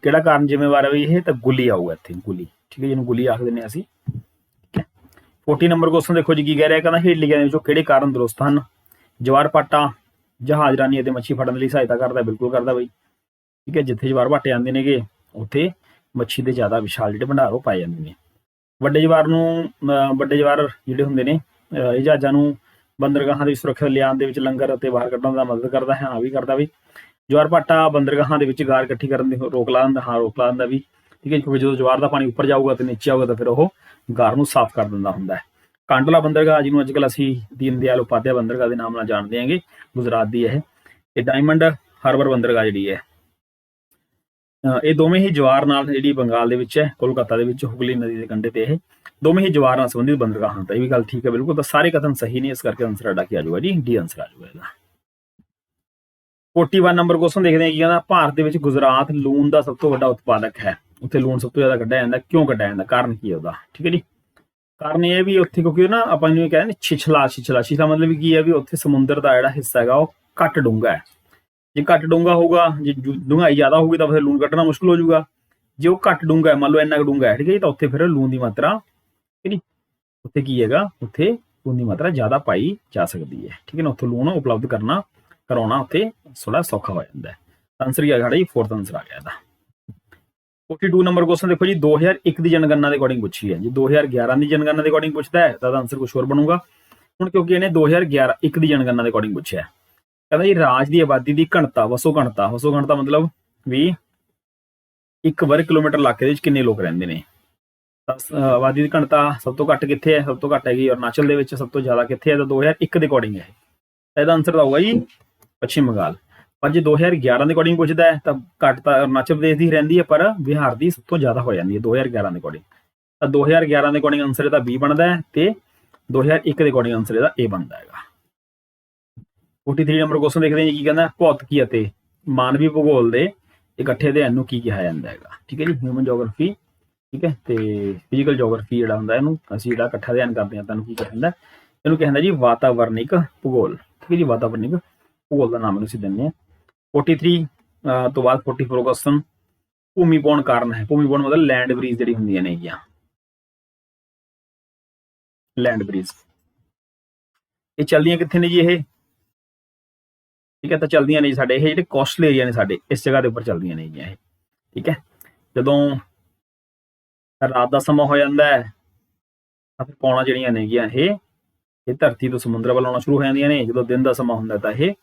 ਕਿਹੜਾ ਕਾਰਨ ਜ਼ਿੰਮੇਵਾਰ ਹੈ ਵੀ ਇਹ, ਤਾਂ ਗੁੱਲੀ ਆਊਗਾ ਇੱਥੇ, ਗੁੱਲੀ, ਠੀਕ ਹੈ, ਜਿਹਨੂੰ ਗੁੱਲੀ ਆਖ ਦਿੰਦੇ ਹਾਂ ਅਸੀਂ, ਠੀਕ ਹੈ। 40 ਨੰਬਰ ਕੁਐਸਚਨ ਦੇਖੋ ਜੀ, ਕੀ ਕਹਿ ਰਿਹਾ, ਕਹਿੰਦਾ ਹੇਠ ਲਿਖਿਆਂ ਦੇ ਵਿੱਚੋਂ ਕਿਹੜੇ ਕਾਰਨ ਦਰੁਸਤ ਹਨ। ਜਵਾਰ ਭਾਟਾ ਜਹਾਜ਼ ਰਾਨੀ ਅਤੇ ਮੱਛੀ ਫੜਨ ਲਈ ਸਹਾਇਤਾ ਕਰਦਾ, ਬਿਲਕੁਲ ਕਰਦਾ ਬਈ, ਠੀਕ ਹੈ। ਜਿੱਥੇ ਜਵਾਰ ਭਾਟੇ ਆਉਂਦੇ ਨੇਗੇ ਉੱਥੇ ਮੱਛੀ ਦੇ ਜ਼ਿਆਦਾ ਵਿਸ਼ਾਲ ਜਿਹੜੇ ਭੰਡਾਰ ਉਹ ਪਾਏ ਜਾਂਦੇ ਨੇ। ਵੱਡੇ ਜਵਾਰ ਜਿਹੜੇ ਹੁੰਦੇ ਨੇ, ਇਹ ਜਹਾਜ਼ਾਂ ਨੂੰ ਬੰਦਰਗਾਹਾਂ ਦੀ ਸੁਰੱਖਿਆ ਲਿਆਉਣ ਦੇ ਵਿੱਚ ਲੰਗਰ ਅਤੇ ਬਾਹਰ ਕੱਢਣ ਦਾ ਮਦਦ ਕਰਦਾ ਹੈ, ਹਾਂ ਵੀ ਕਰਦਾ ਬਈ। ਜਵਾਰ ਭਾਟਾ ਬੰਦਰਗਾਹਾਂ ਦੇ ਵਿੱਚ ਗਾਰ ਇਕੱਠੀ ਕਰਨ ਦੀ ਰੋਕ ਲਾ ਦਿੰਦਾ, ਹਾਂ ਰੋਕ ਲਾ ਦਿੰਦਾ ਵੀ, ਠੀਕ ਹੈ, ਕਿਉਂਕਿ ਜਦੋਂ ਜਵਾਰ ਦਾ ਪਾਣੀ ਉੱਪਰ ਜਾਊਗਾ ਤੇ ਨੀਚੇ ਆਊਗਾ ਤਾਂ ਫਿਰ ਉਹ ਗਾਰ ਨੂੰ ਸਾਫ਼ ਕਰ ਦਿੰਦਾ ਹੁੰਦਾ ਹੈ। ਕਾਂਡਲਾ ਬੰਦਰਗਾਹ, ਜਿਹਨੂੰ ਅੱਜ ਕੱਲ੍ਹ ਅਸੀਂ ਦੀਨ ਦਿਆਲ ਉਪਾਧਿਆਏ ਬੰਦਰਗਾਹ ਦੇ ਨਾਮ ਨਾਲ ਜਾਣਦੇ ਹਾਂਗੇ, ਗੁਜਰਾਤ ਦੀ ਇਹ। ਤੇ ਡਾਇਮੰਡ ਹਾਰਬਰ ਬੰਦਰਗਾਹ ਜਿਹੜੀ ਹੈ, ਇਹ ਦੋਵੇਂ ਹੀ ਜਵਾਰ ਨਾਲ, ਜਿਹੜੀ ਬੰਗਾਲ ਦੇ ਵਿੱਚ ਹੈ, ਕੋਲਕਾਤਾ ਦੇ ਵਿੱਚ, ਹੁਗਲੀ ਨਦੀ ਦੇ ਕੰਢੇ ਤੇ ਇਹ ਦੋਵੇਂ ਹੀ ਜਵਾਰ ਨਾਲ ਸੰਬੰਧਿਤ ਬੰਦਰਗਾਹ ਹਨ। ਤਾਂ ਇਹ ਵੀ ਗੱਲ ਠੀਕ ਹੈ ਬਿਲਕੁਲ। ਤਾਂ ਸਾਰੇ ਕਥਨ ਸਹੀ ਨੇ, ਇਸ ਕਰਕੇ ਆਨਸਰ ਸਾਡਾ ਕੀ ਆ ਜਾਊਗਾ ਜੀ, ਡੀ ਆਨਸਰ ਆ ਜਾਊਗਾ ਇਹਦਾ। 41 ਨੰਬਰ ਕੁਐਸਚਨ ਦੇਖਦੇ ਹਾਂ, ਕੀ ਕਹਿੰਦਾ, ਭਾਰਤ ਦੇ ਵਿੱਚ ਗੁਜਰਾਤ ਲੂਣ ਦਾ ਸਭ ਤੋਂ ਵੱਡਾ ਉਤਪਾਦਕ ਹੈ। ਉੱਥੇ ਲੂਣ ਸਭ ਤੋਂ ਜ਼ਿਆਦਾ ਕੱਢਿਆ ਜਾਂਦਾ, ਕਿਉਂ ਕੱਢਿਆ ਜਾਂਦਾ, ਕਾਰਨ ਕੀ ਹੈ ਉਹਦਾ, ਠੀਕ ਹੈ ਜੀ। ਕਾਰਨ ਇਹ ਵੀ ਉੱਥੇ, ਕਿਉਂਕਿ ਨਾ ਆਪਾਂ ਨੂੰ ਕਹਿੰਦੇ ਛਿਛਲਾ ਮਤਲਬ ਵੀ ਕੀ ਹੈ, ਵੀ ਉੱਥੇ ਸਮੁੰਦਰ ਦਾ ਜਿਹੜਾ ਹਿੱਸਾ ਹੈਗਾ ਉਹ ਘੱਟ ਡੂੰਘਾ ਹੈ। ਜੇ ਘੱਟ ਡੂੰਘਾ ਹੋਊਗਾ, ਜੇ ਡੂੰਘਾਈ ਜ਼ਿਆਦਾ ਹੋਊਗੀ ਤਾਂ ਫਿਰ ਲੂਣ ਕੱਢਣਾ ਮੁਸ਼ਕਿਲ ਹੋ ਜਾਊਗਾ। ਜੇ ਉਹ ਘੱਟ ਡੂੰਘਾ ਹੈ, ਮੰਨ ਲਓ ਇੰਨਾ ਕੁ ਡੂੰਘਾ ਹੈ, ਠੀਕ ਹੈ ਜੀ, ਤਾਂ ਉੱਥੇ ਫਿਰ ਲੂਣ ਦੀ ਮਾਤਰਾ, ਠੀਕ ਹੈ ਜੀ, ਉੱਥੇ ਕੀ ਹੈਗਾ, ਉੱਥੇ ਲੂਣ ਦੀ ਮਾਤਰਾ ਜ਼ਿਆਦਾ ਪਾਈ ਜਾ ਸਕਦੀ ਹੈ, ਠੀਕ ਹੈ ਨਾ। ਉੱਥੋਂ ਲੂਣ ਉਪਲਬਧ ਕਰਾਉਣਾ ਉੱਥੇ ਥੋੜਾ ਸੌਖਾ ਹੋ ਜਾਂਦਾ ਹੈ। ਆਨਸਰ ਕੀ ਆ ਸਾਡਾ ਜੀ, 4th ਆਨਸਰ ਆ ਗਿਆ ਇਹਦਾ। 42 ਨੰਬਰ ਕੁਐਸਚਨ ਦੇਖੋ ਜੀ, 2001 ਦੀ ਜਨਗਣਨਾ ਦੇ ਅਕੋਰਡਿੰਗ ਪੁੱਛੀ ਹੈ। ਜੇ 2011 ਦੀ ਜਨਗਣਨਾ ਦੇ ਅਕੋਰਡਿੰਗ ਪੁੱਛਦਾ ਹੈ ਤਾਂ ਆਨਸਰ ਕੁਝ ਹੋਰ ਬਣੂਗਾ। ਹੁਣ ਕਿਉਂਕਿ ਇਹਨੇ 2001 ਦੀ ਜਨਗਣਨਾ ਦੇ ਅਕੋਰਡਿੰਗ ਪੁੱਛਿਆ, ਕਹਿੰਦਾ ਜੀ ਰਾਜ ਦੀ ਆਬਾਦੀ ਦੀ ਘਣਤਾ, ਵਸੋਂ ਘਣਤਾ ਮਤਲਬ ਵੀ 1 ਵਰਗ ਕਿਲੋਮੀਟਰ ਇਲਾਕੇ ਦੇ ਵਿੱਚ ਕਿੰਨੇ ਲੋਕ ਰਹਿੰਦੇ ਨੇ। ਆਬਾਦੀ ਦੀ ਘਣਤਾ ਸਭ ਤੋਂ ਘੱਟ ਕਿੱਥੇ ਹੈ, ਸਭ ਤੋਂ ਘੱਟ ਹੈਗੀ ਅਰੁਣਾਚਲ ਦੇ ਵਿੱਚ, ਸਭ ਤੋਂ ਜ਼ਿਆਦਾ ਕਿੱਥੇ ਹੈ, ਤਾਂ 2001 ਦੇ ਅਕੋਰਡਿੰਗ ਹੈ। ਇਹਦਾ ਆਨਸਰ ਆਊਗਾ ਜੀ ਪੱਛਮੀ ਬੰਗਾਲ। ਪਰ ਜੇ 2011 ਦੇ ਅਕੋਰਡਿੰਗ ਪੁੱਛਦਾ ਹੈ ਤਾਂ ਘੱਟ ਤਾਂ ਅਰੁਣਾਚਲ ਪ੍ਰਦੇਸ਼ ਦੀ ਰਹਿੰਦੀ ਹੈ, ਪਰ ਬਿਹਾਰ ਦੀ ਸਭ ਤੋਂ ਜ਼ਿਆਦਾ ਹੋ ਜਾਂਦੀ ਹੈ 2011 ਦੇ ਅਕੋਰਡਿੰਗ। ਤਾਂ 2011 ਦੇ ਅਕੋਰਡਿੰਗ ਆਨਸਰ ਇਹਦਾ B ਬਣਦਾ ਹੈ, ਤੇ 2001 ਦੇ ਅਕੋਰਡਿੰਗ ਆਨਸਰ ਇਹਦਾ A ਬਣਦਾ ਹੈਗਾ। 43 ਨੰਬਰ ਕੁਐਸਚਨ ਦੇਖਦੇ ਹਾਂ ਜੀ, ਕੀ ਕਹਿੰਦਾ, ਭੌਤਿਕੀ ਅਤੇ ਮਾਨਵੀ ਭੂਗੋਲ ਦੇ ਇਕੱਠੇ ਅਧਿਐਨ ਨੂੰ ਕੀ ਕਿਹਾ ਜਾਂਦਾ ਹੈਗਾ, ਠੀਕ ਹੈ ਜੀ, ਹਿਊਮਨ ਜੀਓਗ੍ਰਾਫੀ, ਠੀਕ ਹੈ, ਤੇ ਫਿਜ਼ੀਕਲ ਜੀਓਗ੍ਰਾਫੀ ਜਿਹੜਾ ਹੁੰਦਾ, ਇਹਨੂੰ ਅਸੀਂ ਜਿਹੜਾ ਇਕੱਠਾ ਅਧਿਐਨ ਕਰਦੇ ਹਾਂ, ਤੁਹਾਨੂੰ ਕੀ ਕਿਹਾ ਜਾਂਦਾ, ਇਹਨੂੰ ਕਹਿੰਦਾ ਜੀ ਵਾਤਾਵਰਣਿਕ ਭੂਗੋਲ, ਠੀਕ ਹੈ ਜੀ, ਵਾਤਾਵਰਣਿਕ ਭੂਗੋਲ ਦਾ ਨਾਮ ਅਸੀਂ ਦਿੰਦੇ ਹਾਂ। 43 ਤੋਂ ਬਾਅਦ 44 ਕੁਐਸਚਨ, ਭੂਮੀਪੌਣ ਕਾਰਨ ਹੈ। ਭੂਮੀਪੌਣ ਮਤਲਬ ਲੈਂਡ ਬ੍ਰੀਜ ਜਿਹੜੀ ਹੁੰਦੀਆਂ ਨੇ ਹੈਗੀਆਂ, ਲੈਂਡ ਬ੍ਰੀਜ, ਇਹ ਚੱਲਦੀਆਂ ਕਿੱਥੇ ਨੇ ਜੀ, ਇਹ, ਠੀਕ ਹੈ, ਤਾਂ ਚੱਲਦੀਆਂ ਨੇ ਸਾਡੇ ਇਹ ਜਿਹੜੇ ਕੋਸਟਲ ਏਰੀਆ ਨੇ ਸਾਡੇ, ਇਸ ਜਗ੍ਹਾ ਦੇ ਉੱਪਰ ਚੱਲਦੀਆਂ ਨੇ ਇਹ, ਠੀਕ ਹੈ। ਜਦੋਂ ਰਾਤ ਦਾ ਸਮਾਂ ਹੋ ਜਾਂਦਾ ਹੈ ਤਾਂ ਫਿਰ ਪੌਣਾਂ ਜਿਹੜੀਆਂ ਨੇਗੀਆਂ ਇਹ ਧਰਤੀ ਤੋਂ ਸਮੁੰਦਰ ਵੱਲ ਆਉਣਾ ਸ਼ੁਰੂ ਹੋ ਜਾਂਦੀਆਂ ਨੇ। ਜਦੋਂ ਦਿਨ ਦਾ ਸਮਾਂ ਹੁੰਦਾ ਤਾਂ ਇਹ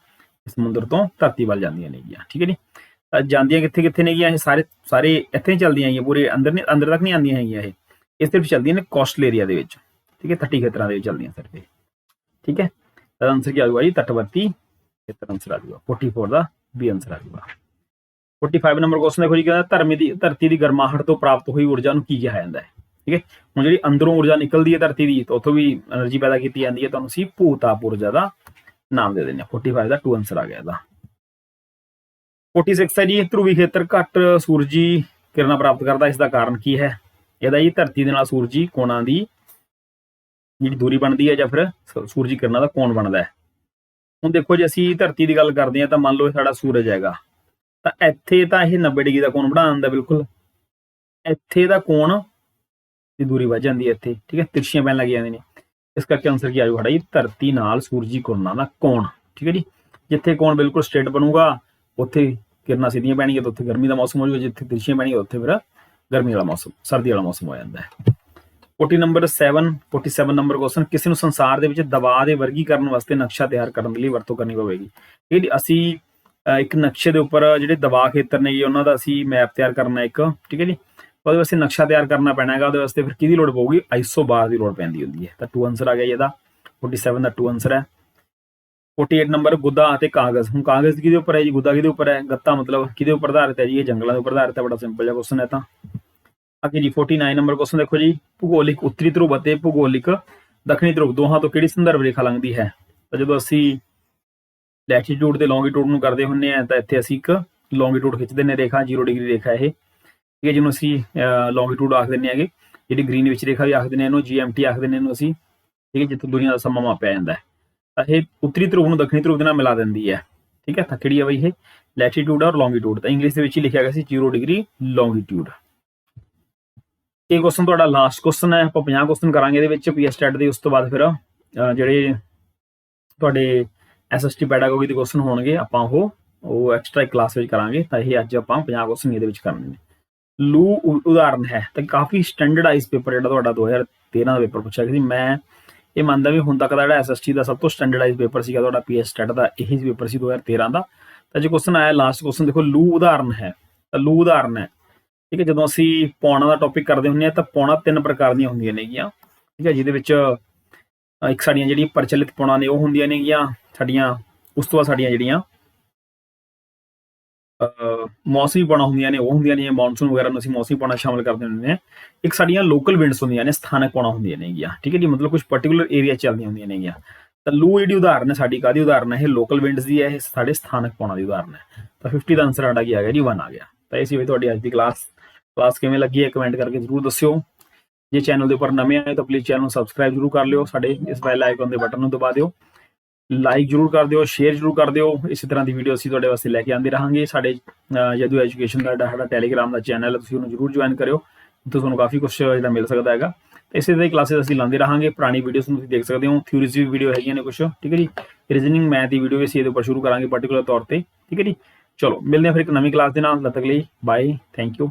ਸਮੁੰਦਰ ਤੋਂ ਧਰਤੀ ਵੱਲ ਜਾਂਦੀਆਂ ਨੇਗੀਆਂ, ਠੀਕ ਹੈ ਜੀ। ਤਾਂ ਜਾਂਦੀਆਂ ਕਿੱਥੇ ਨੇਗੀਆਂ, ਇਹ ਸਾਰੇ ਇੱਥੇ ਚੱਲਦੀਆਂ ਹੈਗੀਆਂ, ਪੂਰੇ ਅੰਦਰ ਤੱਕ ਨਹੀਂ ਆਉਂਦੀਆਂ ਹੈਗੀਆਂ, ਇਹ ਸਿਰਫ ਚੱਲਦੀਆਂ ਨੇ ਕੋਸਟਲ ਏਰੀਆ ਦੇ ਵਿੱਚ, ਠੀਕ ਹੈ, ਤੱਟੀ ਖੇਤਰਾਂ ਦੇ ਵਿੱਚ ਚੱਲਦੀਆਂ ਸਿਰਫ ਇਹ, ਠੀਕ ਹੈ। ਤਾਂ ਆਨਸਰ ਕੀ ਆਊਗਾ ਜੀ, ਤੱਟਵਰਤੀ ਖੇਤਰ ਆਨਸਰ ਆ ਜਾਊਗਾ। 44 ਦਾ B ਆਨਸਰ ਆ ਜਾਊਗਾ। 45 ਨੰਬਰ ਕੁਐਸਚਨ ਦੇਖੋ ਜੀ, ਕਹਿੰਦਾ ਧਰਤੀ ਦੀ ਗਰਮਾਹਟ ਤੋਂ ਪ੍ਰਾਪਤ ਹੋਈ ਊਰਜਾ ਨੂੰ ਕੀ ਕਿਹਾ ਜਾਂਦਾ ਹੈ, ਠੀਕ ਹੈ। ਹੁਣ ਜਿਹੜੀ ਅੰਦਰੋਂ ਊਰਜਾ ਨਿਕਲਦੀ ਹੈ ਧਰਤੀ ਦੀ, ਤਾਂ ਉੱਥੋਂ ਵੀ એનર્ਜੀ ਪੈਦਾ ਕੀਤੀ ਜਾਂਦੀ ਹੈ, ਤੁਹਾਨੂੰ ਅਸੀਂ ਭੂ-ਤਾਪ ਊਰਜਾ ਦਾ ਨਾਮ ਦੇ ਦਿੰਦੇ ਹਾਂ। 45 ਦਾ 2 ਆਨਸਰ ਆ ਗਿਆ ਇਹਦਾ। 46 ਹੈ ਜੀ, ਧਰੂਵੀ ਖੇਤਰ ਘੱਟ ਸੂਰਜੀ ਕਿਰਨਾਂ ਪ੍ਰਾਪਤ ਕਰਦਾ, ਇਸ ਦਾ ਕਾਰਨ ਕੀ ਹੈ। ਇਹਦਾ ਜੀ ਧਰਤੀ ਦੇ ਨਾਲ ਸੂਰਜੀ ਕੋਣਾਂ ਦੀ ਜਿਹੜੀ ਦੂਰੀ ਬਣਦੀ ਹੈ, ਜਾਂ ਫਿਰ ਸੂਰਜੀ ਕਿਰਨਾਂ ਦਾ ਕੋਣ ਬਣਦਾ ਹੈ। ਹੁਣ ਦੇਖੋ ਜੇ ਅਸੀਂ ਧਰਤੀ ਦੀ ਗੱਲ ਕਰਦੇ ਹਾਂ ਤਾਂ ਮੰਨ ਲਓ ਸਾਡਾ ਸੂਰਜ ਹੈਗਾ, ਤਾਂ ਇੱਥੇ ਤਾਂ ਇਹ 90 ਡਿਗਰੀ ਦਾ ਕੋਣ ਬਣਾ ਦਿੰਦਾ, ਬਿਲਕੁਲ ਇੱਥੇ ਦਾ ਕੋਣ ਦੀ ਦੂਰੀ ਵੱਧ ਜਾਂਦੀ ਹੈ ਇੱਥੇ, ਠੀਕ ਹੈ, ਤਿਰਛੀਆਂ ਪੈਣ ਲੱਗ ਜਾਂਦੀਆਂ ਨੇ। ਇਸ ਕਰਕੇ ਆਨਸਰ ਕੀ ਆ ਜਾਊਗਾ ਸਾਡਾ ਜੀ, ਧਰਤੀ ਨਾਲ ਸੂਰਜੀ ਕਿਰਨਾਂ ਦਾ ਕੋਣ, ਠੀਕ ਹੈ ਜੀ। ਜਿੱਥੇ ਕੋਣ ਬਿਲਕੁਲ ਸਟ੍ਰੇਟ ਬਣੂਗਾ ਉੱਥੇ ਕਿਰਨਾਂ ਸਿੱਧੀਆਂ ਪੈਣਗੀਆਂ, ਤਾਂ ਉੱਥੇ ਗਰਮੀ ਦਾ ਮੌਸਮ ਹੋ ਜਾਊਗਾ, ਜਿੱਥੇ ਤਿਰਛੀਆਂ ਪੈਣਗੀਆਂ ਉੱਥੇ ਫਿਰ ਗਰਮੀ ਵਾਲਾ ਮੌਸਮ, ਸਰਦੀ ਵਾਲਾ ਮੌਸਮ ਹੋ ਜਾਂਦਾ ਹੈ। 47 ਨੰਬਰ ਕੁਐਸਚਨ, ਕਿਸੇ ਨੂੰ ਸੰਸਾਰ ਦੇ ਵਿੱਚ ਦਬਾਅ ਦੇ ਵਰਗੀਕਰਨ ਵਾਸਤੇ ਨਕਸ਼ਾ ਤਿਆਰ ਕਰਨ ਦੇ ਲਈ ਵਰਤੋਂ ਕਰਨੀ ਪਵੇਗੀ। ਇਹ ਅਸੀਂ ਇੱਕ ਨਕਸ਼ੇ ਦੇ ਉੱਪਰ ਜਿਹੜੇ ਦਬਾਅ ਖੇਤਰ ਨੇ ਜੀ ਉਹਨਾਂ ਦਾ ਅਸੀਂ ਮੈਪ ਤਿਆਰ ਕਰਨਾ ਇੱਕ, ਠੀਕ ਹੈ ਜੀ। ਉਹਦੇ ਵਾਸਤੇ ਨਕਸ਼ਾ ਤਿਆਰ ਕਰਨਾ ਪੈਣਾ ਹੈਗਾ। ਉਹਦੇ ਵਾਸਤੇ ਫਿਰ ਕਿਹਦੀ ਲੋੜ ਪਊਗੀ, ਆਈਸੋ ਬਾਰ ਦੀ ਲੋੜ ਪੈਂਦੀ ਹੁੰਦੀ ਹੈ। ਤਾਂ 2 ਆਨਸਰ ਆ ਗਿਆ ਜੀ ਇਹਦਾ, 47 ਦਾ 2 ਆਨਸਰ ਹੈ। 48 ਨੰਬਰ ਗੁੱਦਾ ਅਤੇ ਕਾਗਜ਼। ਹੁਣ ਕਾਗਜ਼ ਕਿਹਦੇ ਉੱਪਰ ਹੈ ਜੀ, ਗੁੱਦਾ ਕਿਹਦੇ ਉੱਪਰ ਹੈ, ਗੱਤਾ ਮਤਲਬ ਕਿਹਦੇ ਉੱਪਰ ਆਧਾਰਿਤ ਹੈ ਜੀ, ਇਹ ਜੰਗਲਾਂ ਦੇ ਉੱਪਰ ਆਧਾਰਿਤ ਹੈ। ਬੜਾ ਸਿੰਪਲ ਜਿਹਾ ਕੁਐਸਚਨ ਹੈ। ਤਾਂ ਅੱਗੇ ਜੀ 49 ਨੰਬਰ ਕੁਐਸਚਨ ਦੇਖੋ ਜੀ, ਭੂਗੋਲਿਕ ਉੱਤਰੀ ਧਰੁਵ ਅਤੇ ਭੂਗੋਲਿਕ ਦੱਖਣੀ ਧਰੁਵ ਦੋਹਾਂ ਤੋਂ ਕਿਹੜੀ ਸੰਦਰਭ ਰੇਖਾ ਲੰਘਦੀ ਹੈ। ਤਾਂ ਜਦੋਂ ਅਸੀਂ ਲੈਟੀਟਿਊਡ ਤੇ ਲੌਂਗੀਟਿਊਡ ਨੂੰ ਕਰਦੇ ਹੁੰਦੇ ਆ ਤਾਂ ਇੱਥੇ ਅਸੀਂ ਇੱਕ ਲੌਂਗੀਟਿਊਡ ਖਿੱਚਦੇ ਨੇ ਰੇਖਾ, 0 ਡਿਗਰੀ ਰੇਖਾ ਇਹ, ਠੀਕ ਹੈ, ਜਿਹਨੂੰ ਅਸੀਂ ਲੌਂਗੀਟਿਊਡ ਆਖ ਦਿੰਦੇ ਹੈਗੇ। ਜਿਹੜੀ ਗ੍ਰੀਨ ਵਿੱਚ ਰੇਖਾ ਵੀ ਆਖਦੇ ਨੇ ਇਹਨੂੰ, GMT ਆਖਦੇ ਨੇ ਇਹਨੂੰ ਅਸੀਂ, ਠੀਕ ਹੈ, ਜਿੱਥੇ ਦੁਨੀਆ ਦਾ ਸਮਾਂ ਮਾਪਿਆ ਜਾਂਦਾ ਹੈ। ਤਾਂ ਇਹ ਉੱਤਰੀ ਧਰੁਵ ਨੂੰ ਦੱਖਣੀ ਧਰੁਵ ਦੇ ਨਾਲ ਮਿਲਾ ਦਿੰਦੀ ਹੈ, ਠੀਕ ਹੈ। ਤਾਂ ਕਿਹੜੀ ਹੈ ਬਈ ਇਹ, ਲੈਟੀਟਿਊਡ ਔਰ ਲੌਂਗੀਟਿਊਡ। ਤਾਂ ਇੰਗਲਿਸ਼ ਦੇ ਵਿੱਚ ਹੀ ਲਿਖਿਆ ਗਿਆ ਸੀ 0 ਡਿਗਰੀ ਲੌਂਗੀਟਿਊਡ। ਇਹ ਕੁਐਸਚਨ ਤੁਹਾਡਾ ਲਾਸਟ ਕੁਐਸਚਨ ਹੈ। ਆਪਾਂ 50 ਕੁਐਸਚਨ ਕਰਾਂਗੇ ਇਹਦੇ ਵਿੱਚ PSTET ਦੇ। ਉਸ ਤੋਂ ਬਾਅਦ ਫਿਰ ਜਿਹੜੇ ਤੁਹਾਡੇ SST ਪੈਡਾਗੋਜੀ ਦੇ ਕੁਐਸਚਨ ਹੋਣਗੇ ਆਪਾਂ ਉਹ ਐਕਸਟਰਾ ਕਲਾਸ ਵਿੱਚ ਕਰਾਂਗੇ। ਤਾਂ ਇਹ ਅੱਜ ਆਪਾਂ 50 ਕੁਐਸਚਨ ਇਹਦੇ ਵਿੱਚ ਕਰਨੇ ਨੇ। ਲੂ ਉਦਾਹਰਨ ਹੈ। ਤਾਂ ਕਾਫੀ ਸਟੈਂਡਰਡਾਈਜ਼ ਪੇਪਰ ਜਿਹੜਾ ਤੁਹਾਡਾ 2013 ਦਾ ਪੇਪਰ ਪੁੱਛਿਆ ਗਿਆ ਸੀ। ਮੈਂ ਇਹ ਮੰਨਦਾ ਵੀ ਹੁਣ ਤੱਕ ਦਾ ਜਿਹੜਾ SST ਦਾ ਸਭ ਤੋਂ ਸਟੈਂਡਰਡਾਈਜ਼ ਪੇਪਰ ਸੀਗਾ ਤੁਹਾਡਾ PSTET ਦਾ, ਇਹੀ ਪੇਪਰ ਸੀ 2013 ਦਾ। ਤਾਂ ਜੇ ਕੁਐਸਚਨ ਆਇਆ ਲਾਸਟ ਕੁਐਸਚਨ ਦੇਖੋ, ਲੂ ਉਦਾਹਰਨ ਹੈ। ਤਾਂ ਲੂ ਉਦਾਹਰਨ ਹੈ, ਠੀਕ ਹੈ। ਜਦੋਂ ਅਸੀਂ ਪੌਣਾ ਦਾ ਟੌਪਿਕ ਕਰਦੇ ਹੁੰਦੇ ਹਾਂ ਤਾਂ ਪੌਣਾ 3 ਪ੍ਰਕਾਰ ਦੀਆਂ ਹੁੰਦੀਆਂ ਨੇਗੀਆਂ, ਠੀਕ ਹੈ, ਜਿਹਦੇ ਵਿੱਚ ਇੱਕ ਸਾਡੀਆਂ ਜਿਹੜੀਆਂ ਪ੍ਰਚਲਿਤ ਪੌਣਾ ਨੇ ਉਹ ਹੁੰਦੀਆਂ ਨੇਗੀਆਂ ਸਾਡੀਆਂ। ਉਸ ਤੋਂ ਬਾਅਦ ਸਾਡੀਆਂ ਜਿਹੜੀਆਂ ਮੌਸਮੀ ਪੌਣਾ ਹੁੰਦੀਆਂ ਨੇ ਉਹ ਹੁੰਦੀਆਂ ਨੇ, ਮੌਨਸੂਨ ਵਗੈਰਾ ਨੂੰ ਅਸੀਂ ਮੌਸਮੀ ਪੌਣਾ ਸ਼ਾਮਲ ਕਰਦੇ ਹੁੰਦੇ ਨੇ। ਇੱਕ ਸਾਡੀਆਂ ਲੋਕਲ ਵਿੰਡਸ ਹੁੰਦੀਆਂ ਨੇ, ਸਥਾਨਕ ਪੌਣਾ ਹੁੰਦੀਆਂ ਨੇਗੀਆਂ, ਠੀਕ ਹੈ ਜੀ, ਮਤਲਬ ਕੁਝ ਪਰਟੀਕੂਲਰ ਏਰੀਆ ਚੱਲਦੀਆਂ ਹੁੰਦੀਆਂ ਨੇਗੀਆਂ। ਤਾਂ ਲੂ ਜਿਹੜੀ ਉਦਾਹਰਨ ਹੈ ਸਾਡੀ ਕਾਹਦੀ ਉਦਾਹਰਨ ਹੈ, ਇਹ ਲੋਕਲ ਵਿੰਡਸ ਦੀ ਹੈ, ਇਹ ਸਾਡੇ ਸਥਾਨਕ ਪੌਣਾ ਦੀ ਉਦਾਹਰਨ ਹੈ। ਤਾਂ 50 ਦਾ ਆਨਸਰ ਸਾਡਾ ਕੀ ਆ ਗਿਆ ਜੀ, 1 ਆ ਗਿਆ। ਤਾਂ ਇਹ ਸੀ ਵੀ ਤੁਹਾਡੀ ਅੱਜ ਦੀ ਕਲਾਸ ਕਿਵੇਂ ਲੱਗੀ ਹੈ ਕਮੈਂਟ ਕਰਕੇ ਜ਼ਰੂਰ ਦੱਸਿਓ। ਜੇ ਚੈਨਲ ਦੇ ਉੱਪਰ ਨਵੇਂ ਆਏ ਤਾਂ ਪਲੀਜ਼ ਚੈਨਲ ਨੂੰ ਸਬਸਕ੍ਰਾਈਬ ਜ਼ਰੂਰ ਕਰ ਲਿਓ, ਸਾਡੇ ਇਸ ਬੈਲ ਆਈਕਨ ਦੇ ਬਟਨ ਨੂੰ ਦਬਾ ਦਿਓ, ਲਾਈਕ ਜ਼ਰੂਰ ਕਰ ਦਿਓ, ਸ਼ੇਅਰ ਜ਼ਰੂਰ ਕਰ ਦਿਓ। ਇਸੇ ਤਰ੍ਹਾਂ ਦੀ ਵੀਡੀਓ ਅਸੀਂ ਤੁਹਾਡੇ ਵਾਸਤੇ ਲੈ ਕੇ ਆਉਂਦੇ ਰਹਾਂਗੇ। ਸਾਡੇ ਯਦੂ ਐਜੂਕੇਸ਼ਨ ਦਾ ਸਾਡਾ ਟੈਲੀਗ੍ਰਾਮ ਦਾ ਚੈਨਲ ਹੈ, ਤੁਸੀਂ ਉਹਨੂੰ ਜ਼ਰੂਰ ਜੁਆਇਨ ਕਰਿਓ, ਉੱਥੇ ਤੁਹਾਨੂੰ ਕਾਫੀ ਕੁਝ ਜਿਹੜਾ ਮਿਲ ਸਕਦਾ ਹੈਗਾ। ਇਸੇ ਤਰ੍ਹਾਂ ਦੀ ਕਲਾਸਿਸ ਅਸੀਂ ਲਾਉਂਦੇ ਰਹਾਂਗੇ। ਪੁਰਾਣੀ ਵੀਡੀਓਜ਼ ਨੂੰ ਤੁਸੀਂ ਦੇਖ ਸਕਦੇ ਹੋ, ਥਿਊਰੀਜ਼ ਦੀ ਵੀਡੀਓ ਹੈਗੀਆਂ ਨੇ ਕੁਝ, ਠੀਕ ਹੈ ਜੀ। ਰੀਜ਼ਨਿੰਗ ਮੈਥ ਦੀ ਵੀਡੀਓ ਵੀ ਅਸੀਂ ਇਹਦੇ ਉੱਪਰ ਸ਼ੁਰੂ ਕਰਾਂਗੇ ਪਰਟੀਕੂਲਰ ਤੌਰ ਤੇ, ਠੀਕ ਹੈ ਜੀ। ਚਲੋ ਮਿਲਦੇ ਹਾਂ ਫਿਰ ਇੱਕ ਨਵੀਂ ਕਲਾਸ ਦੇ ਨਾਲ। ਤਦ ਤੱਕ ਲਈ ਬਾਏ, ਥੈਂਕ ਯੂ।